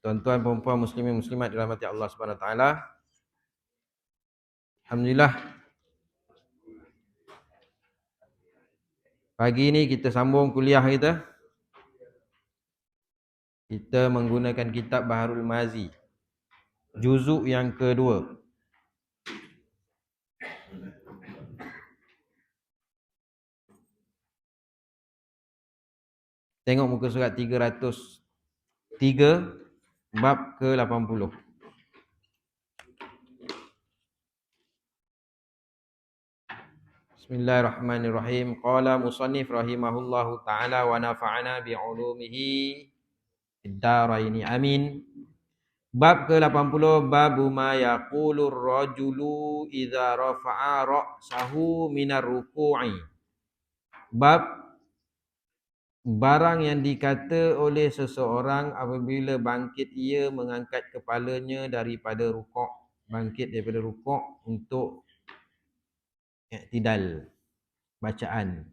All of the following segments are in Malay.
Tuan-tuan, puan-puan, muslimin, muslimat dirahmati Allah Subhanahu Wa Taala. Alhamdulillah, pagi ini kita sambung kuliah kita. Kita menggunakan kitab Baharul Mazi, juzuk yang kedua. Tengok muka surat 303, bab ke-80. Bismillahirrahmanirrahim. Qala musannif rahimahullahu ta'ala wa nafa'ana bi'ulumihi fid-dharaini amin. Bab ke-80, babu ma yaqulur rajulu idza rafa'a ra'sahu minar ruku'i. Bab barang yang dikata oleh seseorang apabila bangkit ia mengangkat kepalanya daripada rukuk, bangkit daripada rukuk untuk i'tidal bacaan.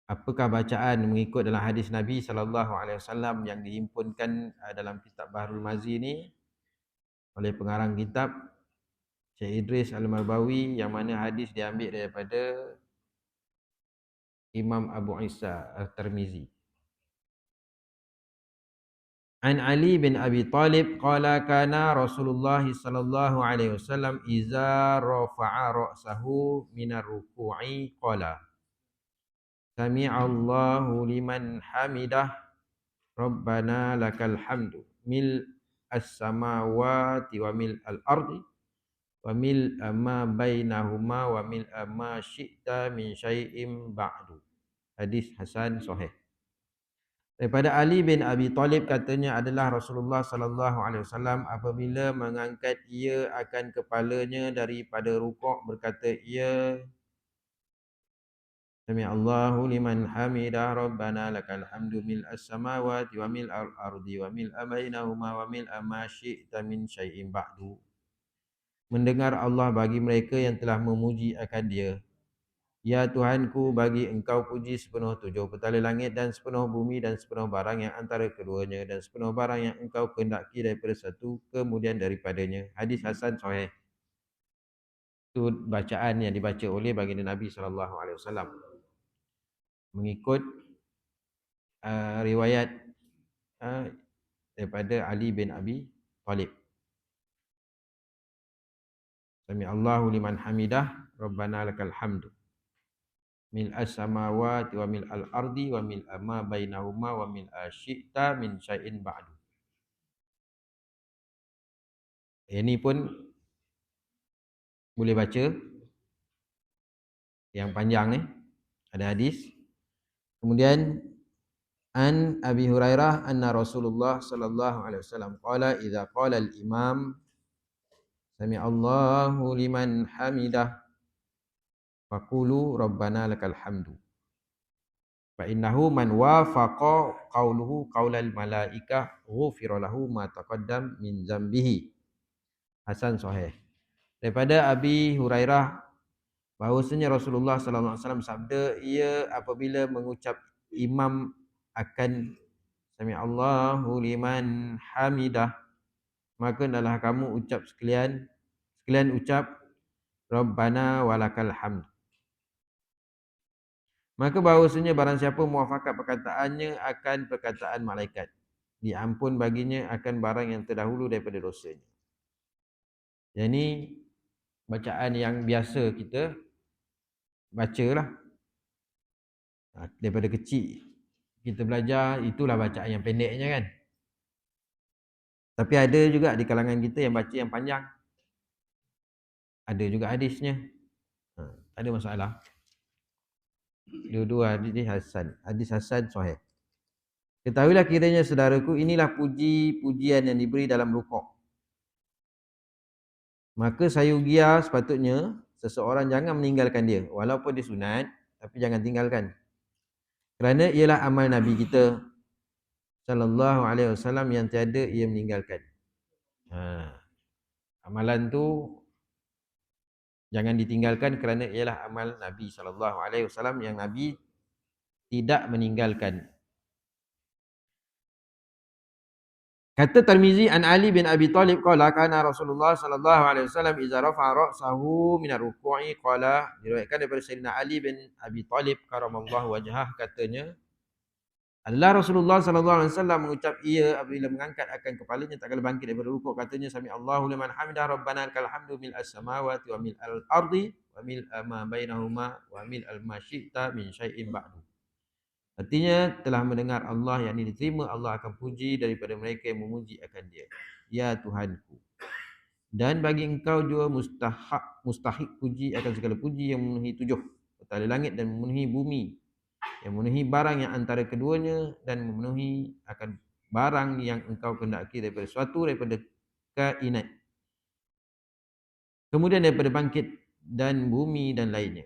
Apakah bacaan mengikut dalam hadis Nabi SAW yang dihimpunkan dalam kitab Baharul Mazi ni oleh pengarang kitab Syekh Idris Al-Marbawi, yang mana hadis diambil daripada Imam Abu Isa At-Tirmizi. An Ali bin Abi Talib qala kana Rasulullah sallallahu alaihi wasallam iza rafa'a ra'sahu minar ruku'i qala Sami'allahu liman hamidah Rabbana lakal hamdu mil as-samawati wa mil al-ardi wa mil ma bainahuma wa mil ma syi'ta min syai'in ba'du. Hadis hasan sahih. Daripada Ali bin Abi Talib, katanya adalah Rasulullah sallallahu alaihi wasallam apabila mengangkat ia akan kepalanya daripada rukuk berkata ia Sami'allahu liman hamidah Rabbana lakal hamdu mil as-samawati wa mil al-ardi wa mil bainahuma wa mil ma syi'ta min syai'in ba'du. Mendengar Allah bagi mereka yang telah memuji akan Dia. Ya Tuhanku, bagi Engkau puji sepenuh tujuh petala langit dan sepenuh bumi dan sepenuh barang yang antara keduanya dan sepenuh barang yang Engkau kehendaki daripada satu kemudian daripadanya. Hadis hasan sahih. Itu bacaan yang dibaca oleh baginda Nabi SAW mengikut riwayat daripada Ali bin Abi Talib. Sami'allahu liman hamidah Rabbana lakal hamdu mil as-samawati wa mil al-ardi wa mil ma bainahuma wa mil syi'ta min syai'in ba'du. Ini pun boleh baca yang panjang ni, ada hadis. Kemudian an Abi Hurairah anna Rasulullah sallallahu alaihi wasallam qala idza qala al-imam Sami'allahu liman hamidah faqulu Rabbana lakal hamdu. Fa innahu man wafaqa qawluhu qaulal malaikah ghufira lahu ma taqaddam min zambihi. Hasan sahih. Daripada Abi Hurairah bahwasanya Rasulullah sallallahu alaihi wasallam sabda, ia apabila mengucap imam akan Sami'allahu liman hamidah, maka hendaklah kamu ucap sekalian ucap Rabbana walakal hamd. Maka bahawasanya barang siapa muafakat perkataannya akan perkataan malaikat, diampun baginya akan barang yang terdahulu daripada dosanya. Jadi bacaan yang biasa kita bacalah. Daripada kecil kita belajar, itulah bacaan yang pendeknya kan. Tapi ada juga di kalangan kita yang baca yang panjang. Ada juga hadisnya. Ada masalah. Dua-dua hadis hasan. Hadis hasan sahih. Ketahuilah kiranya saudaraku, inilah puji-pujian yang diberi dalam rukuk. Maka sayugia sepatutnya seseorang jangan meninggalkan dia. Walaupun dia sunat, tapi jangan tinggalkan. Kerana ialah amal Nabi kita sallallahu alaihi wasallam yang tiada ia meninggalkan. Amalan tu jangan ditinggalkan kerana ialah amal Nabi sallallahu alaihi wasallam yang Nabi tidak meninggalkan. Kata Tirmizi an Ali bin Abi Talib qala kana Rasulullah sallallahu alaihi wasallam idza rafa'a ra'sahu min ar-ruku'i qala, diriwayatkan daripada Sayyidina Ali bin Abi Talib karamallahu wajhah, katanya adalah Rasulullah sallallahu alaihi wasallam mengucap ia apabila mengangkat akan kepalanya tak kala bangkit daripada rukuk, katanya sami Allahu liman hamidah rabbana lakal hamdu mil as-samawati wa mil al-ardi wa mil ma bainahuma wa mil al-ma syi'ta min syai'in ba'du. Artinya telah mendengar Allah, yakni diterima Allah akan puji daripada mereka yang memuji akan dia. Ya Tuhanku, dan bagi engkau juga mustahik puji akan segala puji yang memenuhi tujuh petala langit dan memenuhi bumi, yang memenuhi barang yang antara keduanya, dan memenuhi akan barang yang engkau kehendaki daripada suatu daripada kainat, kemudian daripada bangkit dan bumi dan lainnya.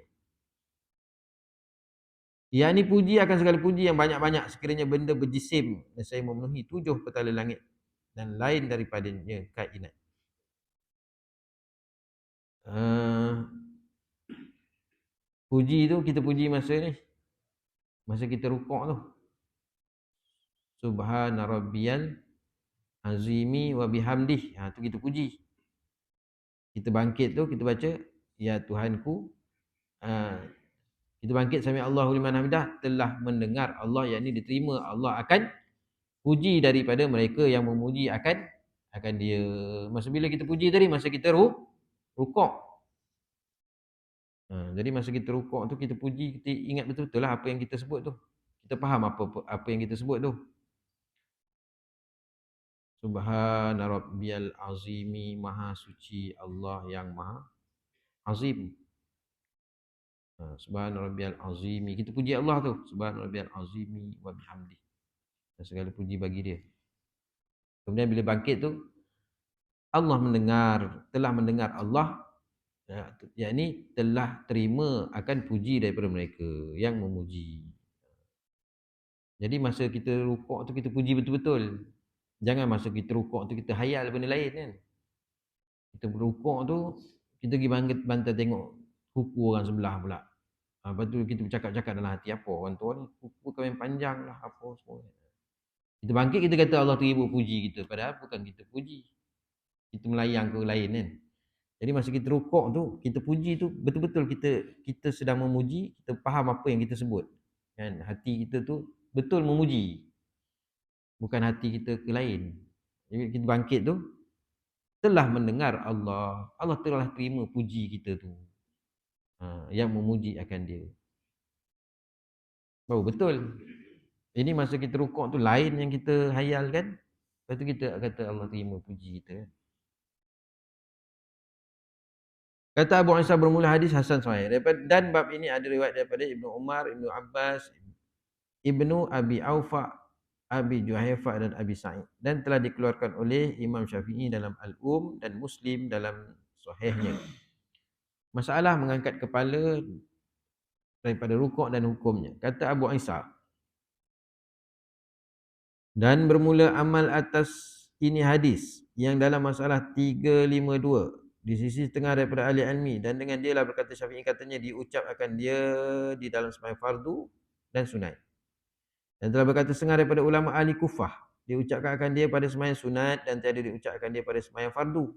Yakni puji akan segala puji yang banyak-banyak sekiranya benda berjisim dan saya memenuhi tujuh petala langit dan lain daripadanya kainat. Puji tu kita puji masa kita rukuk tu. Subhana rabbiyal azimi wa bihamdih. Tu kita puji. Kita bangkit tu kita baca ya Tuhanku. Kita bangkit sami Allahu liman hamidah, telah mendengar Allah, yakni diterima Allah akan puji daripada mereka yang memuji akan dia. Masa bila kita puji tadi masa kita rukuk. Jadi masa kita rukuk tu kita puji, kita ingat betul-betul lah apa yang kita sebut tu. Kita faham apa yang kita sebut tu. Subhana rabbiyal azimi, maha suci Allah yang maha azim. Subhana rabbiyal azimi, kita puji Allah tu. Subhana rabbiyal azimi wa bihamdi, dan segala puji bagi dia. Kemudian bila bangkit tu Allah telah mendengar Allah, yakni telah terima akan puji daripada mereka yang memuji. Jadi masa kita rukuk tu kita puji betul-betul. Jangan masa kita rukuk tu kita hayal benda lain kan. Kita berrukuk tu kita pergi bantai tengok kuku orang sebelah pula. Lepas tu kita bercakap-cakap dalam hati, apa orang tua ni kuku kau yang panjang lah apa semua. Kita bangkit kita kata Allah terima puji kita, padahal bukan kita puji. Kita melayang ke lain kan. Jadi masa kita rukuk tu kita puji tu betul-betul kita sedang memuji, kita faham apa yang kita sebut. Kan, hati kita tu betul memuji. Bukan hati kita ke lain. Jadi kita bangkit tu telah mendengar Allah. Allah telah terima puji kita tu. Yang memuji akan dia. Baru betul. Ini masa kita rukuk tu lain yang kita hayalkan. Lepas tu kita kata Allah terima puji kita. Kata Abu Isa bermula hadis Hasan Sahih. Dan bab ini ada riwayat daripada Ibnu Umar, Ibnu Abbas, Ibnu Abi Aufa, Abi Juhayfa dan Abi Sa'id, dan telah dikeluarkan oleh Imam Syafi'i dalam Al-Um dan Muslim dalam Sahihnya. Masalah mengangkat kepala daripada rukuk dan hukumnya. Kata Abu Isa, dan bermula amal atas ini hadis yang dalam masalah 352 di sisi tengah daripada ahli ilmi, dan dengan dialah berkata Syafi'i, katanya diucap akan dia di dalam sembahyang fardu dan sunat. Dan telah berkata setengah daripada ulama ahli Kufah, diucapkan akan dia pada sembahyang sunat dan tiada diucapkan dia pada sembahyang fardu.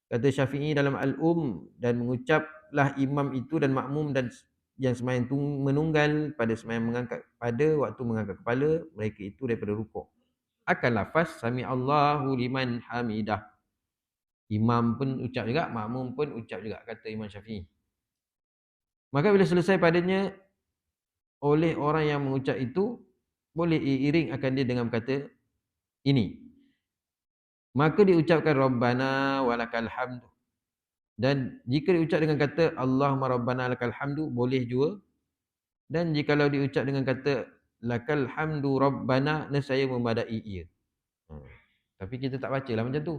Kata Syafi'i dalam Al-Um, dan mengucaplah imam itu dan makmum dan yang sembahyang menunggal pada sembahyang mengangkat, pada waktu mengangkat kepala mereka itu daripada rukuk, akan lafaz sami Allahu liman hamidah. Imam pun ucap juga, makmum pun ucap juga, kata Imam Syafi'i. Maka bila selesai padanya oleh orang yang mengucap itu, boleh iring akan dia dengan kata ini. Maka diucapkan Rabbana walakal hamdu. Dan jika diucap dengan kata Allahumma Rabbana lakal hamdu, boleh juga. Dan jikalau diucap dengan kata lakal hamdu Rabbana, nescaya memadai ia. Tapi kita tak baca lah macam tu.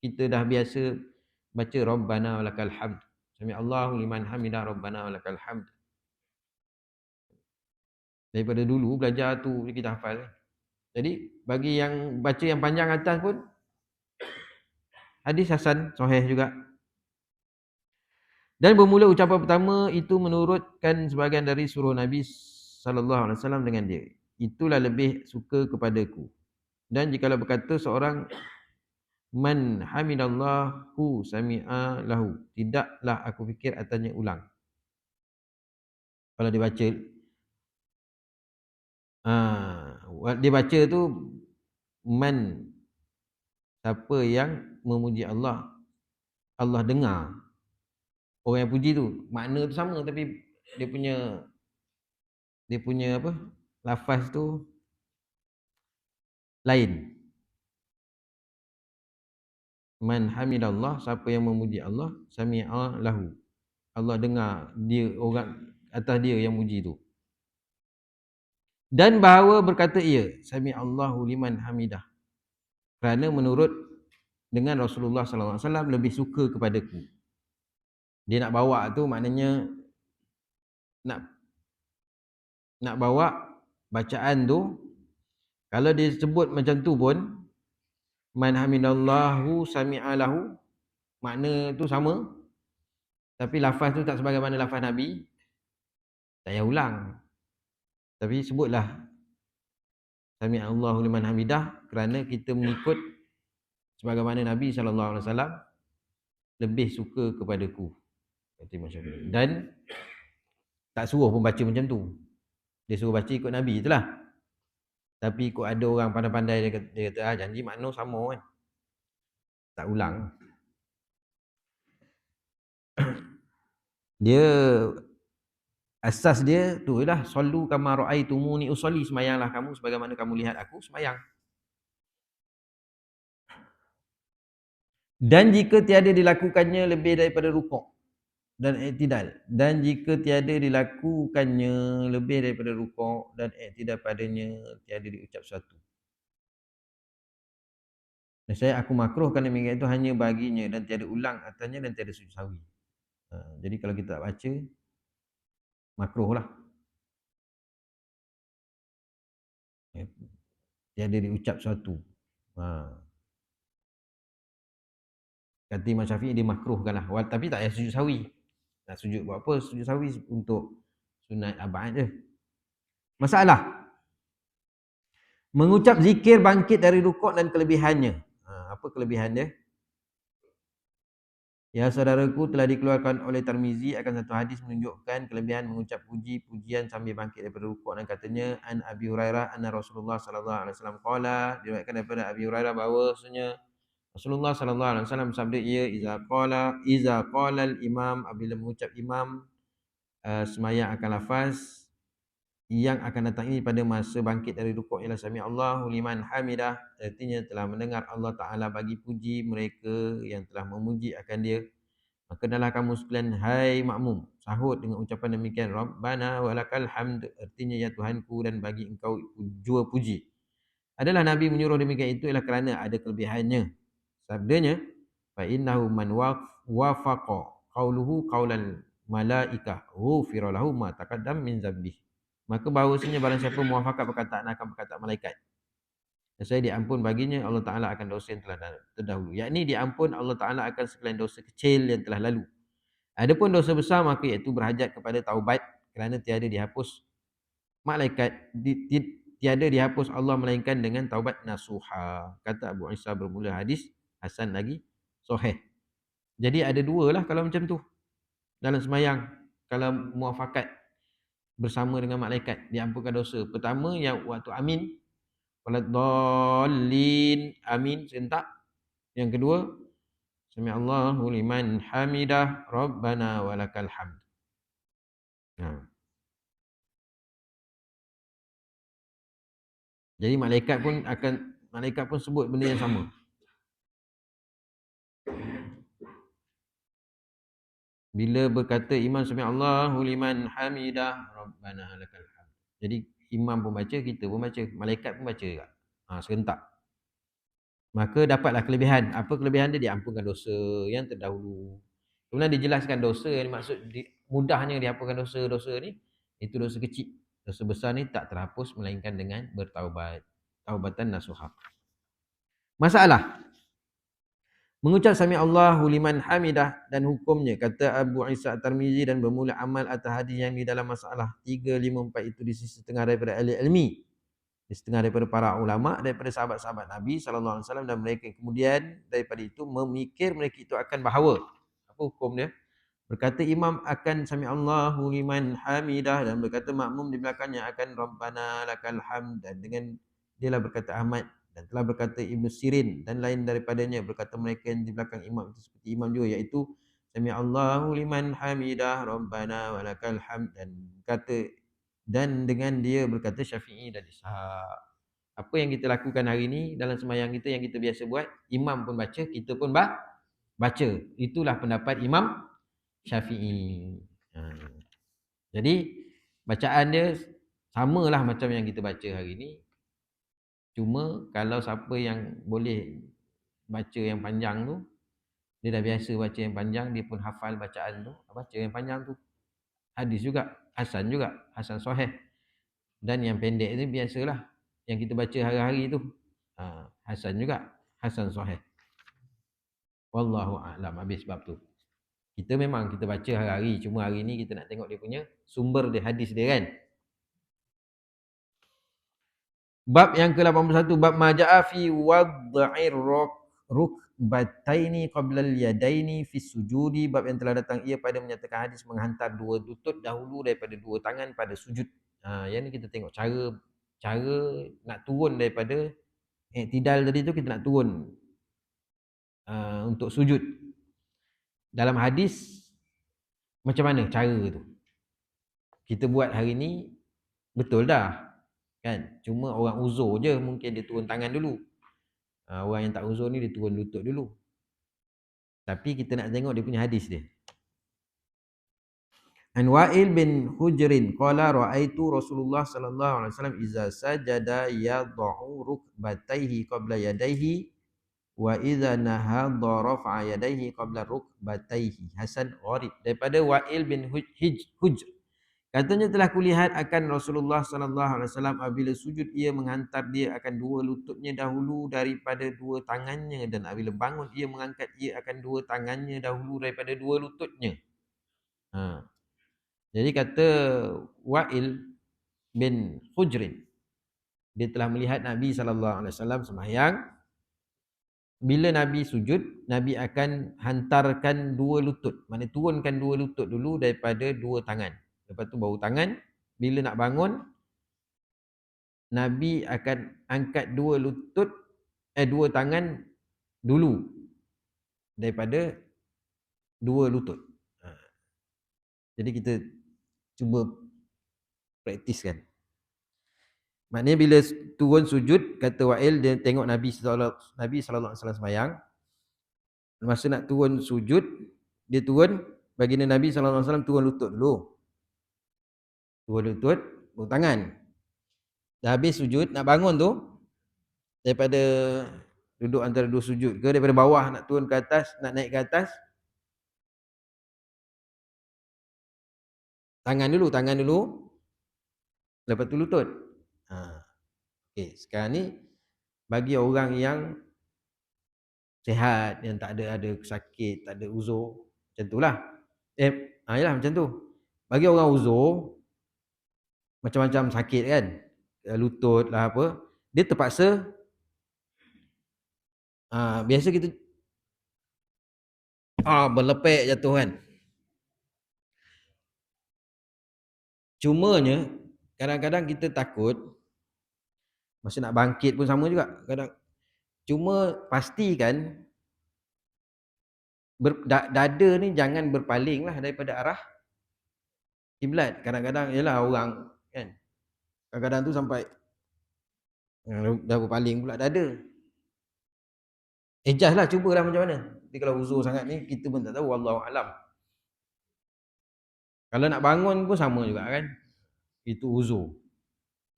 Kita dah biasa baca Rabbana walakal hamd. Sami Allahu liman hamidah Rabbana walakal hamd. Daripada dulu belajar tu kita hafal. Jadi bagi yang baca yang panjang atas pun hadis hasan sahih juga. Dan bermula ucapan pertama itu menurutkan sebahagian dari suruh Nabi sallallahu alaihi wasallam dengan dia. Itulah lebih suka kepadaku. Dan jikalau berkata seorang, man hamidallahu sami'a lahu, tidaklah aku fikir atasnya ulang. Kalau dibaca, dia baca tu man, siapa yang memuji Allah, Allah dengar orang yang puji tu. Makna tu sama tapi dia punya apa? Lafaz tu lain. Man hamidallah, siapa yang memuji Allah, sami'a lahu, Allah dengar dia, orang atas dia yang muji tu. Dan bahawa berkata ia, sami'allahu liman hamidah, kerana menurut dengan Rasulullah sallallahu alaihi wasallam lebih suka kepadaku. Dia nak bawa tu maknanya nak bawa bacaan tu, kalau dia sebut macam tu pun, man hamidallahu sami'a lahu, makna tu sama, tapi lafaz tu tak sebagaimana lafaz Nabi, tak payah ulang. Tapi sebutlah sami'allahu liman hamidah, kerana kita mengikut sebagaimana Nabi sallallahu alaihi wasallam lebih suka kepadaku, kata Imam Syafi'i. Dan tak suruh pun baca macam tu. Dia suruh baca ikut Nabi itulah. Tapi ikut ada orang pandai-pandai dia kata janji makna sama kan. Tak ulang. Dia asas dia tu lah, sallu kama raaitumuni usolli, semayanglah kamu sebagaimana kamu lihat aku semayang. Dan jika tiada dilakukannya lebih daripada rukuk dan i'tidal, dan jika tiada dilakukannya lebih daripada rukuk dan i'tidal padanya, tiada diucap satu. Dan saya aku makruhkan demikian itu hanya baginya, dan tiada ulang atasnya, dan tiada sujud sahwi. Jadi kalau kita tak baca, makruh lah. Tiada diucap satu. Kata Imam Syafi'i dia makruhkan lah. Tapi tak payah sujud sahwi. Nak sujud buat apa? Sujud sahwi untuk sunat abad je. Masalah, mengucap zikir bangkit dari rukuk dan kelebihannya. Apa kelebihan dia? Ya saudaraku, telah dikeluarkan oleh Tirmizi akan satu hadis menunjukkan kelebihan mengucap puji-pujian sambil bangkit daripada rukuk, dan katanya an Abi Hurairah anna Rasulullah sallallahu alaihi wasallam qala, diriwayatkan daripada Abi Hurairah bahwasanya Rasulullah sallallahu alaihi wasallam bersabda, ia iza qala al imam, apabila mengucap imam semayang akan lafaz yang akan datang ini pada masa bangkit dari rukuk, ialah sami Allahu liman hamidah, artinya telah mendengar Allah Taala bagi puji mereka yang telah memuji akan dia. Maka adalah kamu sekalian hai makmum sahut dengan ucapan demikian, Rabbana walakal hamd, artinya ya Tuhanku dan bagi engkau jua puji. Adalah Nabi menyuruh demikian itu ialah kerana ada kelebihannya. Sabdanya, fa innahu man wafaqa qauluhu qaulal malaikah ghufira lahu ma taqaddam min dzambih. Maka bahawasanya barang siapa muafakat perkataan akan perkataan malaikat, dan saya diampun baginya Allah Ta'ala akan dosa yang telah terdahulu. Yakni diampun Allah Ta'ala akan sekalian dosa kecil yang telah lalu. Adapun dosa besar maka iaitu berhajat kepada taubat, kerana tiada dihapus malaikat, tiada dihapus Allah melainkan dengan taubat nasuha. Kata Abu Isa bermula hadis hasan lagi sahih. Jadi ada dua lah kalau macam tu dalam semayang. Kalau muafakat bersama dengan malaikat, diampunkan dosa. Pertama yang waktu amin, waladdallin, amin serentak. Yang kedua, sami'allahu liman hamidah, rabbana walakal hamd. Jadi malaikat pun sebut benda yang sama. Bila berkata imam sami'allahu liman hamidah, rabbana lakal hamd. Jadi imam pun baca, kita pun baca, malaikat pun baca juga. Serentak. Maka dapatlah kelebihan. Apa kelebihan dia? Diampunkan dosa yang terdahulu. Kemudian dijelaskan dosa yang dimaksud mudahnya diampunkan dosa-dosa ni, itu dosa kecil. Dosa besar ni tak terhapus melainkan dengan bertaubat. Taubatan nasuha. Masalah, mengucap sami Allahu liman hamidah dan hukumnya, kata Abu Isa At-Tirmizi, dan bermula amal atas hadis yang di dalam masalah 354 itu di sisi tengah daripada ahli ilmi. setengah daripada para ulama daripada sahabat-sahabat Nabi sallallahu alaihi wasallam, dan mereka kemudian daripada itu memikir mereka itu akan bahawa apa hukum dia. Berkata imam akan sami Allahu liman hamidah, dan berkata makmum di belakangnya akan rabbana lakal hamd, dan dengan dialah berkata Ahmad, dan telah berkata Ibnu Sirin dan lain daripadanya, berkata mereka yang di belakang imam itu seperti imam juga, iaitu sami Allahu liman hamidah rabbana walakal hamd, dan kata dan dengan dia berkata Syafi'i dan Ishaq. Apa yang kita lakukan hari ini dalam sembahyang kita yang kita biasa buat, imam pun baca, kita pun baca. Itulah pendapat Imam Syafi'i. Jadi bacaan dia samalah macam yang kita baca hari ini. Cuma kalau siapa yang boleh baca yang panjang tu, dia dah biasa baca yang panjang, dia pun hafal bacaan tu, baca yang panjang tu. Hadis juga, hasan sahih. Dan yang pendek ni biasalah yang kita baca hari-hari tu. Hasan juga, hasan sahih. Wallahu a'lam. Habis bab tu. Kita memang kita baca hari-hari, cuma hari ni kita nak tengok dia punya sumber dia, hadis dia kan. Bab yang ke-81, bab maja'a fi wad'ir rukbataini qabla al-yadaini fi sujudi, bab yang telah datang ia pada menyatakan hadis menghantar dua lutut dahulu daripada dua tangan pada sujud. Yang ni kita tengok cara nak turun daripada i'tidal tadi tu, kita nak turun untuk sujud. Dalam hadis macam mana cara tu? Kita buat hari ni betul dah kan, cuma orang uzur je mungkin dia turun tangan dulu. Orang yang tak uzur ni dia turun lutut dulu. Tapi kita nak tengok dia punya hadis dia. An Wa'il bin Hujrin qala ra'aitu Rasulullah sallallahu alaihi wasallam iza sajada yad'u rukbatayhi qabla yadayhi wa idza nahadha rafa'a yadayhi qabla rukbatayhi. Hasan gharib daripada Wa'il bin Hujr. Katanya telah kulihat akan Rasulullah sallallahu alaihi wasallam apabila sujud ia menghantar dia akan dua lututnya dahulu daripada dua tangannya, dan apabila bangun ia mengangkat ia akan dua tangannya dahulu daripada dua lututnya. Jadi kata Wa'il bin Hujrin, dia telah melihat Nabi sallallahu alaihi wasallam sembahyang. Bila Nabi sujud, Nabi akan hantarkan dua lutut, maknanya turunkan dua lutut dulu daripada dua tangan. Lepas tu baru tangan. Bila nak bangun, Nabi akan angkat dua lutut, dua tangan dulu daripada dua lutut. Jadi kita cuba praktiskan. Maknanya bila turun sujud, kata Wa'il, dia tengok Nabi sallallahu alaihi wasallam sembahyang. Masa nak turun sujud, dia turun, baginda Nabi sallallahu alaihi wasallam turun lutut dulu. Turun lutut, baru tangan. Dah habis sujud, nak bangun tu, daripada duduk antara dua sujud ke, daripada bawah nak turun ke atas, nak naik ke atas, tangan dulu, lepas tu lutut. Okay, sekarang ni bagi orang yang sihat, yang tak ada sakit, tak ada uzur, macam tu lah. Yalah macam tu. Bagi orang uzur, macam-macam sakit kan, lutut lah apa, dia terpaksa, biasa kita berlepek jatuh kan. Cumanya kadang-kadang kita takut, masa nak bangkit pun sama juga kadang. Cuma pastikan dada ni jangan berpaling lah daripada arah kiblat. Kadang-kadang yalah orang kan, kadang-kadang tu sampai dah berpaling pula dada. Adjust lah, cubalah macam mana. Tapi kalau uzur sangat ni, kita pun tak tahu, wallahu alam. Kalau nak bangun pun sama juga kan, itu uzur.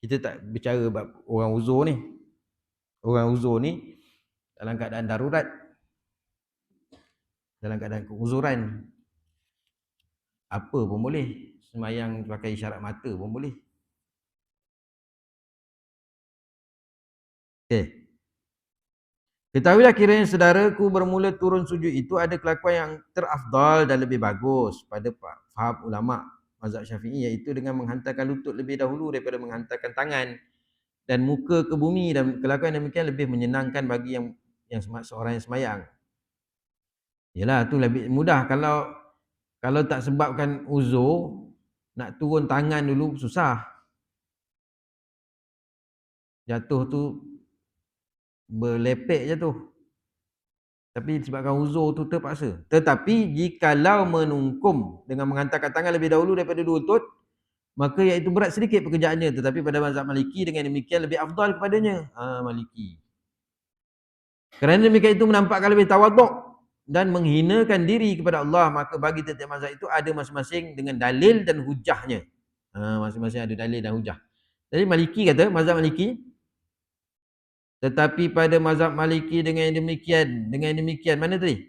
Kita tak bicara bab orang uzur ni. Orang uzur ni dalam keadaan darurat, dalam keadaan keuzuran, apa pun boleh. Sembahyang pakai isyarat mata pun boleh. Okay. Ketahuilah kiranya saudaraku bermula turun sujud itu ada kelakuan yang terafdal dan lebih bagus pada faham ulama mazhab Syafi'i, iaitu dengan menghantarkan lutut lebih dahulu daripada menghantarkan tangan. dan muka ke bumi, dan kelakuan demikian lebih menyenangkan bagi yang seorang yang semayang. Yalah, tu lebih mudah. Kalau tak sebabkan uzur, nak turun tangan dulu susah. Jatuh tu berlepek jatuh. Tapi disebabkan uzur tu terpaksa. Tetapi jikalau menungkum dengan menghantarkan tangan lebih dahulu daripada dua lutut, maka iaitu berat sedikit pekerjaannya. Tetapi pada mazhab Maliki dengan demikian lebih afdal kepadanya. Maliki. Kerana demikian itu menampakkan lebih tawaduk dan menghinakan diri kepada Allah. Maka bagi tiap-tiap mazhab itu ada masing-masing dengan dalil dan hujahnya. Masing-masing ada dalil dan hujah. Jadi Maliki kata, mazhab Maliki, tetapi pada mazhab Maliki dengan demikian mana tadi?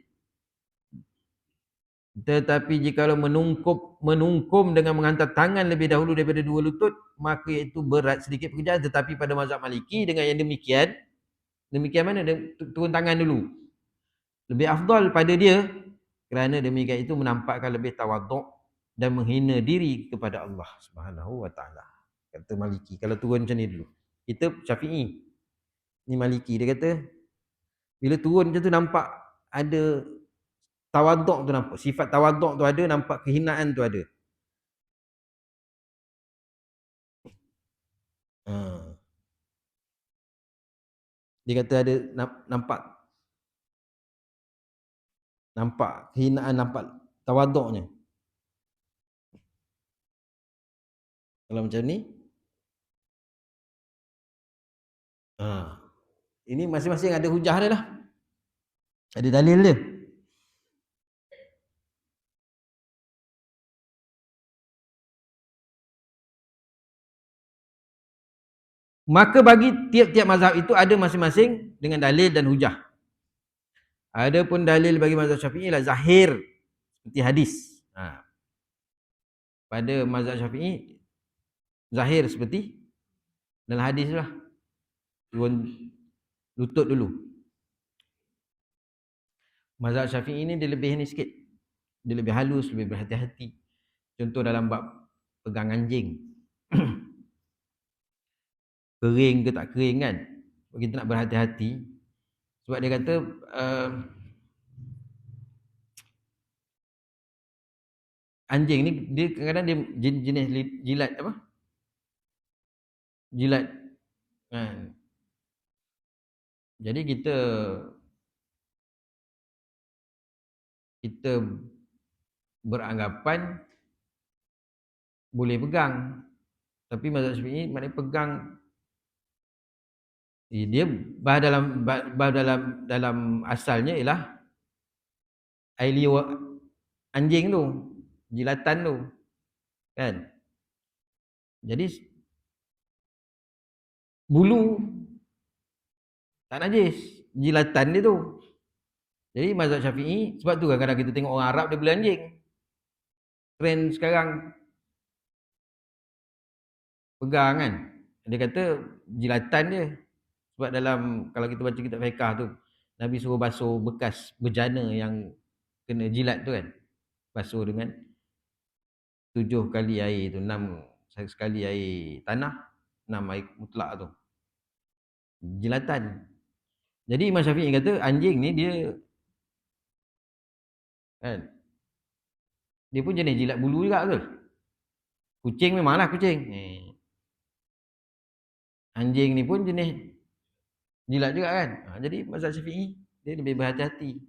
Tetapi jikalau menungkum dengan menghantar tangan lebih dahulu daripada dua lutut, maka itu berat sedikit pekerjaan. Tetapi pada mazhab Maliki dengan yang demikian mana? Turun tangan dulu. Lebih afdal pada dia, kerana demikian itu menampakkan lebih tawaduk dan menghina diri kepada Allah Subhanahu wa taala. Kata Maliki, kalau turun macam ni dulu. Kita Syafi'i. Ni Maliki, dia kata bila turun macam tu nampak ada tawaduk tu, nampak sifat tawaduk tu ada, nampak kehinaan tu ada. Dia kata ada nampak kehinaan, nampak tawaduknya. Kalau macam ni, ini masing-masing ada hujah dia lah. Ada dalil dia. Maka bagi tiap-tiap mazhab itu ada masing-masing dengan dalil dan hujah. Adapun dalil bagi mazhab Syafi'i ialah zahir seperti hadis. Pada mazhab Syafi'i zahir seperti dalam hadis lah. Turun lutut dulu. Mazhab Syafi'i ini dia lebih ni sikit. Dia lebih halus, lebih berhati-hati. Contoh dalam bab pegang anjing. Kering ke tak kering kan? Kita nak berhati-hati. Sebab dia kata anjing ni dia kadang-kadang dia jenis jilat apa? Jilat. Jadi kita beranggapan boleh pegang. Tapi mazhab Syafi'i maknanya pegang dia dalam asalnya ialah air liur anjing tu, jilatan tu. Kan? Jadi bulu tak najis, jilatan dia tu. Jadi mazhab Syafi'i, sebab tu kadang-kadang kita tengok orang Arab dia beli anjing. Trend sekarang pegang kan. Dia kata jilatan dia. Sebab kalau kita baca kitab fiqh tu, Nabi suruh basuh bekas bejana yang kena jilat tu kan. Basuh dengan 7 kali air tu, 6 sekali air tanah, 6 air mutlak tu. Jilatan. Jadi Imam Syafi'i kata anjing ni dia kan, dia pun jenis jilat bulu juga betul. Kucing memanglah kucing. Anjing ni pun jenis jilat juga kan. Jadi mazhab Syafi'i dia lebih berhati-hati.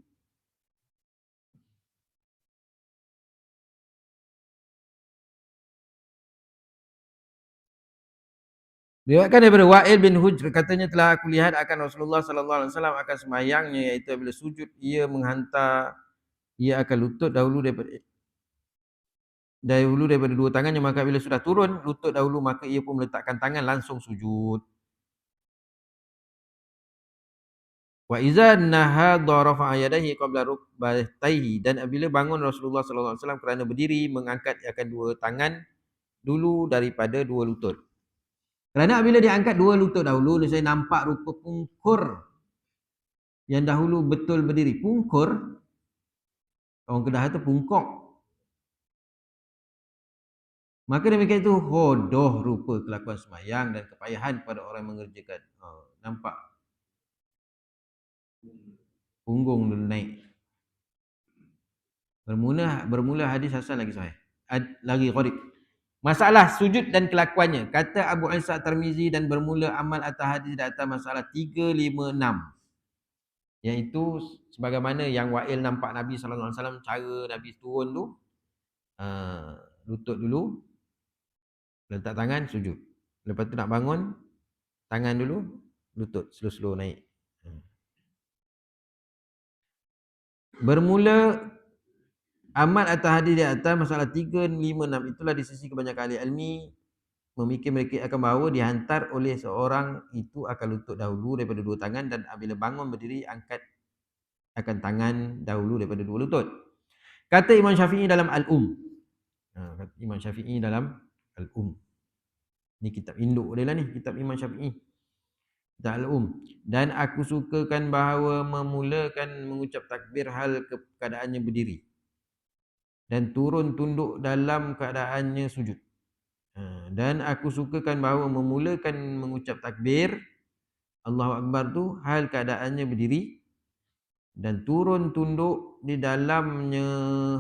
Diriwayatkan daripada Wa'il bin Hujr, katanya telah aku lihat akan Rasulullah sallallahu alaihi wasallam akan sembahyangnya, iaitu bila sujud ia akan lutut dahulu daripada dua tangannya, maka bila sudah turun lutut dahulu maka ia pun meletakkan tangan langsung sujud. Wa iza nahadha rafa'a yadayhi qabla rukbatayhi, dan apabila bangun Rasulullah sallallahu alaihi wasallam kerana berdiri mengangkat akan dua tangan dulu daripada dua lutut. Kerana apabila dia angkat dua lutut dahulu, saya nampak rupa pungkur yang dahulu betul berdiri. Pungkur, orang Kedah itu pungkok. Maka demikian itu hodoh rupa kelakuan sembahyang dan kepayahan pada orang yang mengerjakan. Nampak punggung dia naik. Bermula hadis hasan lagi sahih. Lagi gharib. Masalah sujud dan kelakuannya. Kata Abu Isa Tirmizi dan bermula amal atas hadis di atas masalah 356. Iaitu sebagaimana yang Wa'il nampak Nabi SAW, cara Nabi turun tu, lutut dulu, letak tangan, sujud. Lepas tu nak bangun, tangan dulu, lutut, slow-slow naik. Bermula amal atas hadis di atas masalah 356, itulah di sisi kebanyakan ahli ilmi memikir-mikir akan bahawa dihantar oleh seorang itu akan lutut dahulu daripada dua tangan, dan apabila bangun berdiri angkat akan tangan dahulu daripada dua lutut. Kata Imam Syafi'i dalam Kata Imam Syafi'i dalam Al-Um. Ni kitab induk dia lah ni, kitab Imam Syafi'i. Kitab Al-Um. Dan aku sukakan bahawa memulakan mengucap takbir hal keadaannya berdiri. Dan turun tunduk dalam keadaannya sujud. Dan aku sukakan bahawa memulakan mengucap takbir Allahu Akbar tu hal keadaannya berdiri, dan turun tunduk di dalamnya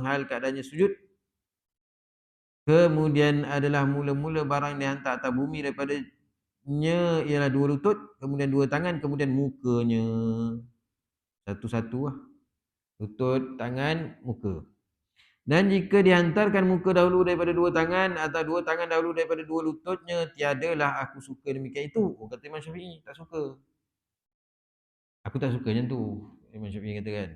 hal keadaannya sujud. Kemudian adalah mula-mula barang dihantar atas bumi daripadanya ialah dua lutut, kemudian dua tangan, kemudian mukanya. Satu-satu lah. Lutut, tangan, muka. Dan jika dihantarkan muka dahulu daripada dua tangan atau dua tangan dahulu daripada dua lututnya, tiadalah aku suka demikian itu. Kata Imam Syafi'i, tak suka. Aku tak suka macam tu, Imam Syafi'i kata kan.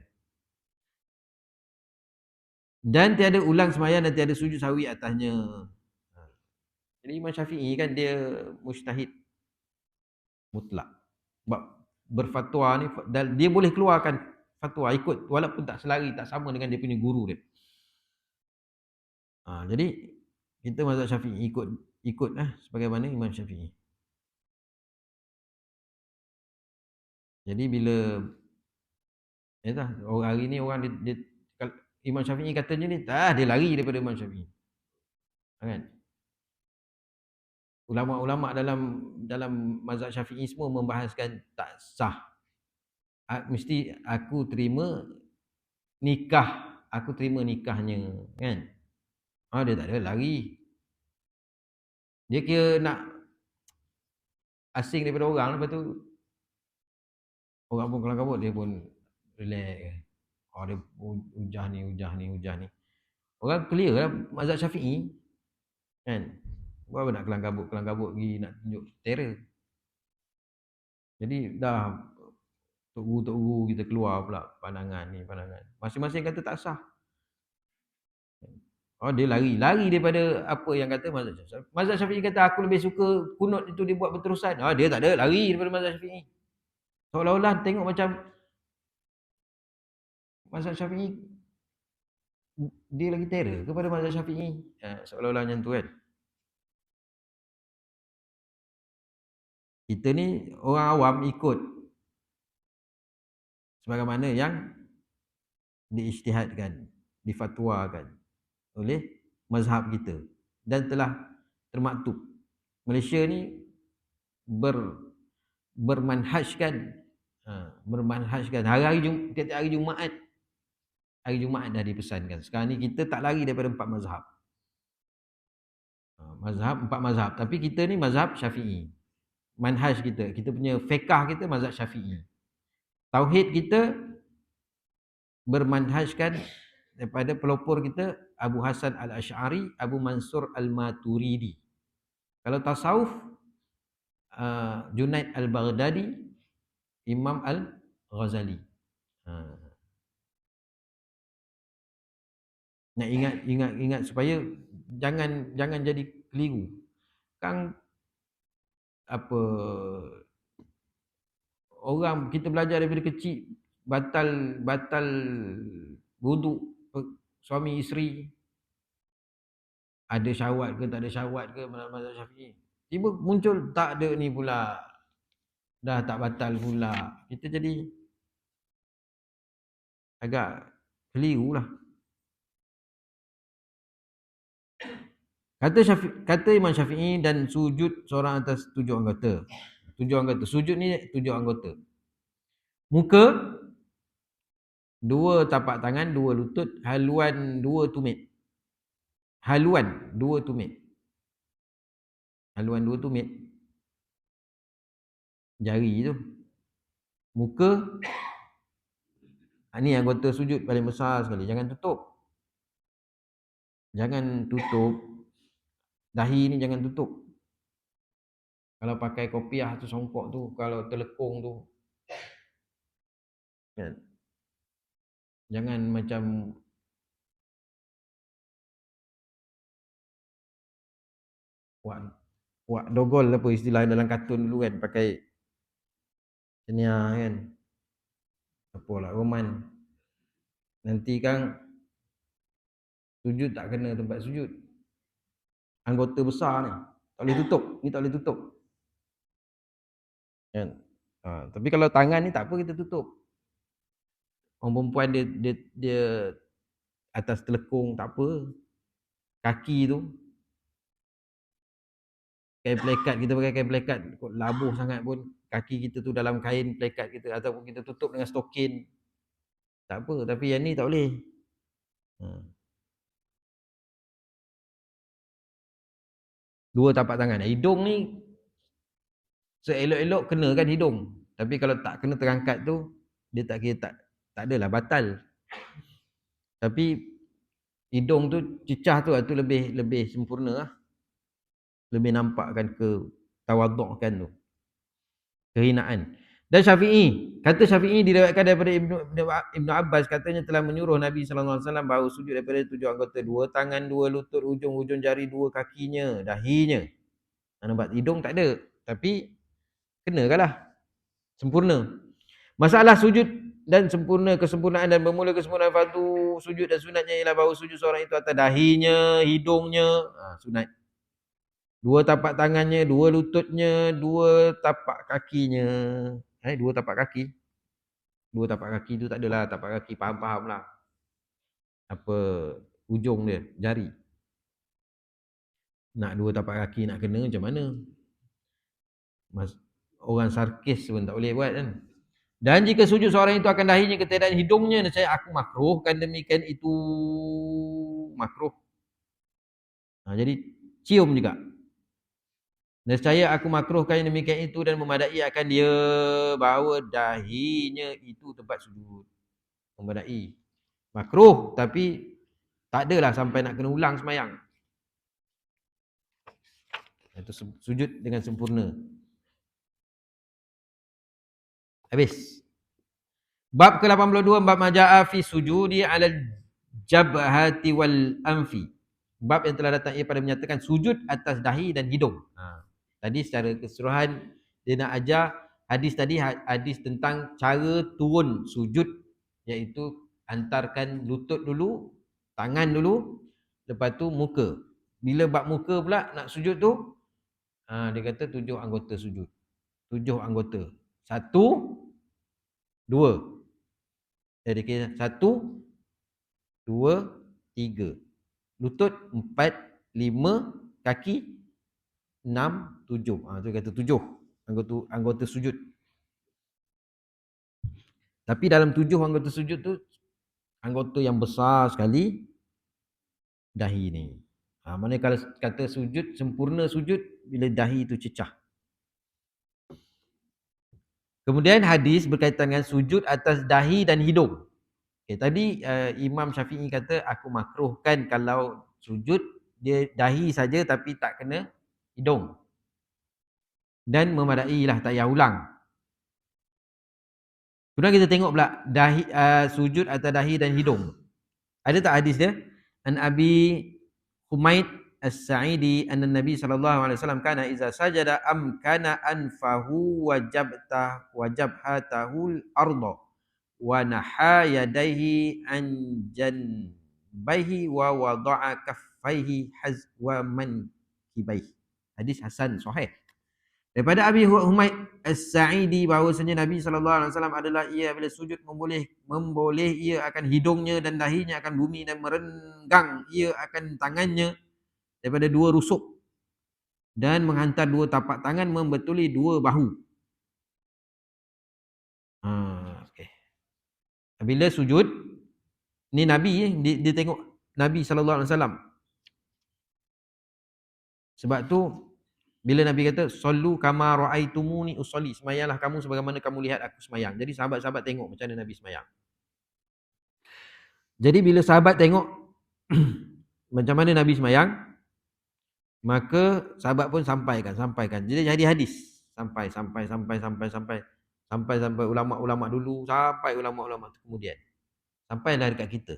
Dan tiada ulang sembahyang dan tiada sujud sahwi atasnya. Jadi Imam Syafi'i kan dia mujtahid mutlak. Sebab berfatwa ni, dia boleh keluarkan fatwa ikut walaupun tak selari, tak sama dengan dia punya guru dia. Jadi kita mazhab Syafi'i ikut sebagaimana Imam Syafi'i. Jadi bila orang hari ni orang dia Imam Syafi'i katanya ni, dia lari daripada Imam Syafi'i. Kan? Ulama-ulama dalam mazhab Syafi'i semua membahaskan tak sah. Mesti aku terima nikahnya, kan? Dia tak ada lari. Dia kira nak asing daripada orang, lepas tu orang pun kelang kabut, dia pun relax. Dia hujah ni. Orang clear lah mazhab Syafi'i, kan? Buat apa nak kelang kabut pergi nak tunjuk terror. Jadi dah Tok Guru kita keluar pula pandangan. Masing-masing kata tak sah. Dia lari daripada apa yang kata mazhab Syafi'i. Mazhab Syafi'i kata aku lebih suka kunut itu dibuat berterusan. Dia tak ada, lari daripada mazhab Syafi'i. Seolah-olah tengok macam mazhab Syafi'i dia lagi terror kepada mazhab Syafi'i. Seolah-olah macam tu kan. Kita ni orang awam ikut sebagaimana yang diijtihadkan, difatwakan oleh mazhab kita dan telah termaktub. Malaysia ni bermanhajkan tiap-tiap hari Jumaat dah dipesankan. Sekarang ni kita tak lari daripada empat mazhab. Empat mazhab, tapi kita ni mazhab Syafi'i. Manhaj kita punya fiqh kita mazhab Syafi'i. Tauhid kita bermanhajkan daripada pelopor kita Abu Hasan Al-Asy'ari, Abu Mansur Al-Maturidi. Kalau tasawuf Junaid Al-Baghdadi, Imam Al-Ghazali. Nak ingat supaya jangan jadi keliru. Kan apa orang kita belajar daripada kecil batal wuduk suami isteri, ada syahwat ke tak ada syahwat ke mazhab Syafi'i. Tiba muncul tak ada ni pula, dah tak batal pula. Kita jadi agak keliru lah. Kata Imam Syafi'i, dan sujud seorang atas 7 anggota. 7 anggota. Sujud ni 7 anggota. Muka, 2 tapak tangan, 2 lutut, haluan 2 tumit. Haluan 2 tumit. Haluan 2 tumit. Jari tu. Muka, ni anggota sujud paling besar sekali. Jangan tutup. Jangan tutup. Dahi ni jangan tutup. Kalau pakai kopiah tu songkok tu, kalau terlekung tu, kan? Jangan macam wak dogol apa istilah dalam kartun dulu kan, pakai cenia kan. Apalah Roman. Nanti kan sujud tak kena tempat sujud. Anggota besar ni tak boleh tutup. Ni tak boleh tutup. Kan? Tapi kalau tangan ni tak apa kita tutup. Orang perempuan dia atas telekung tak apa. Kaki tu kain pelekat, kita pakai kain pelekat labuh sangat pun, kaki kita tu dalam kain pelekat kita, ataupun kita tutup dengan stokin, tak apa. Tapi yang ni tak boleh. 2 tapak tangan. Hidung ni seelok-elok kena kan hidung. Tapi kalau tak kena terangkat tu, dia tak kira, tak adalah batal. Tapi hidung tu cecah tu lebih sempurna lah. Lebih nampakkan tawadukkan tu, kehinaan. Dan kata Syafi'i diriwayatkan daripada Ibnu Abbas, katanya telah menyuruh Nabi sallallahu alaihi wasallam bahawa sujud daripada 7 anggota, 2 tangan, 2 lutut, ujung-ujung jari, 2 kakinya, dahinya. Nampak hidung tak ada, tapi kenakanlah sempurna. Masalah sujud dan kesempurnaan dan bermula kesempurnaan fardu sujud dan sunatnya ialah bahawa sujud seorang itu atas dahinya, hidungnya, sunat. 2 tapak tangannya, 2 lututnya, 2 tapak kakinya. 2 tapak kaki. 2 tapak kaki tu tak adalah tapak kaki, faham lah. Apa ujung dia, jari. Nak 2 tapak kaki nak kena macam mana? Orang sarkis pun tak boleh buat kan. Dan jika sujud seorang itu akan dahinya, ketiadaan hidungnya, nescaya aku makruhkan demikian itu. Makruh. Jadi cium juga. Nescaya aku makruhkan demikian itu, dan memadai akan dia bahawa dahinya itu tempat sujud. Memadai. Makruh, tapi tak adalah sampai nak kena ulang semayang. Itu sujud dengan sempurna. Habis. Bab ke-82, bab maja'a fi sujudi 'ala jabhati wal anfi. Bab yang telah datang ia pada menyatakan sujud atas dahi dan hidung. Tadi secara keseluruhan dia nak ajar hadis tadi, hadis tentang cara turun sujud, iaitu hantarkan lutut dulu, tangan dulu, lepas tu muka. Bila bab muka pula nak sujud tu, dia kata 7 anggota sujud. 7 anggota. 1, 2. Dia kira 1, 2, 3. Lutut 4, 5, kaki 6, 7. Tu kata 7 anggota sujud. Tapi dalam 7 anggota sujud tu, anggota yang besar sekali dahi ni. Mana kalau kata sujud, sempurna sujud bila dahi tu cecah. Kemudian hadis berkaitan dengan sujud atas dahi dan hidung. Tadi Imam Syafi'i kata aku makruhkan kalau sujud dia dahi saja tapi tak kena hidung. Dan memadailah, tak payah ulang. Kemudian kita tengok pula sujud atas dahi dan hidung. Ada tak hadis dia? An Abi Humaid As-Sa'idi anna Nabi sallallahu alaihi wasallam kana iza sajada amkana anfahu wajabhatahul arda wa naha yadayhi an janbaihi wa wada'a kaffaihi hazwa mankibaihi. Hadis hasan sahih. Daripada Abi Humaid As-Sa'idi bahawasanya Nabi sallallahu alaihi wasallam adalah ia bila sujud memboleh ia akan hidungnya dan dahinya akan bumi, dan merenggang ia akan tangannya daripada dua rusuk dan menghantar dua tapak tangan membetuli dua bahu. Okay. Bila sujud, ni Nabi dia tengok Nabi SAW. Sebab tu bila Nabi kata sallu kama raaitumuni usolli, semayanglah kamu sebagaimana kamu lihat aku semayang. Jadi sahabat-sahabat tengok macam mana Nabi semayang. Jadi bila sahabat tengok macam mana Nabi semayang, maka sahabat pun sampaikan. Jadi jadi hadis sampai ulama-ulama dulu, sampai ulama-ulama kemudian. Sampailah dekat kita.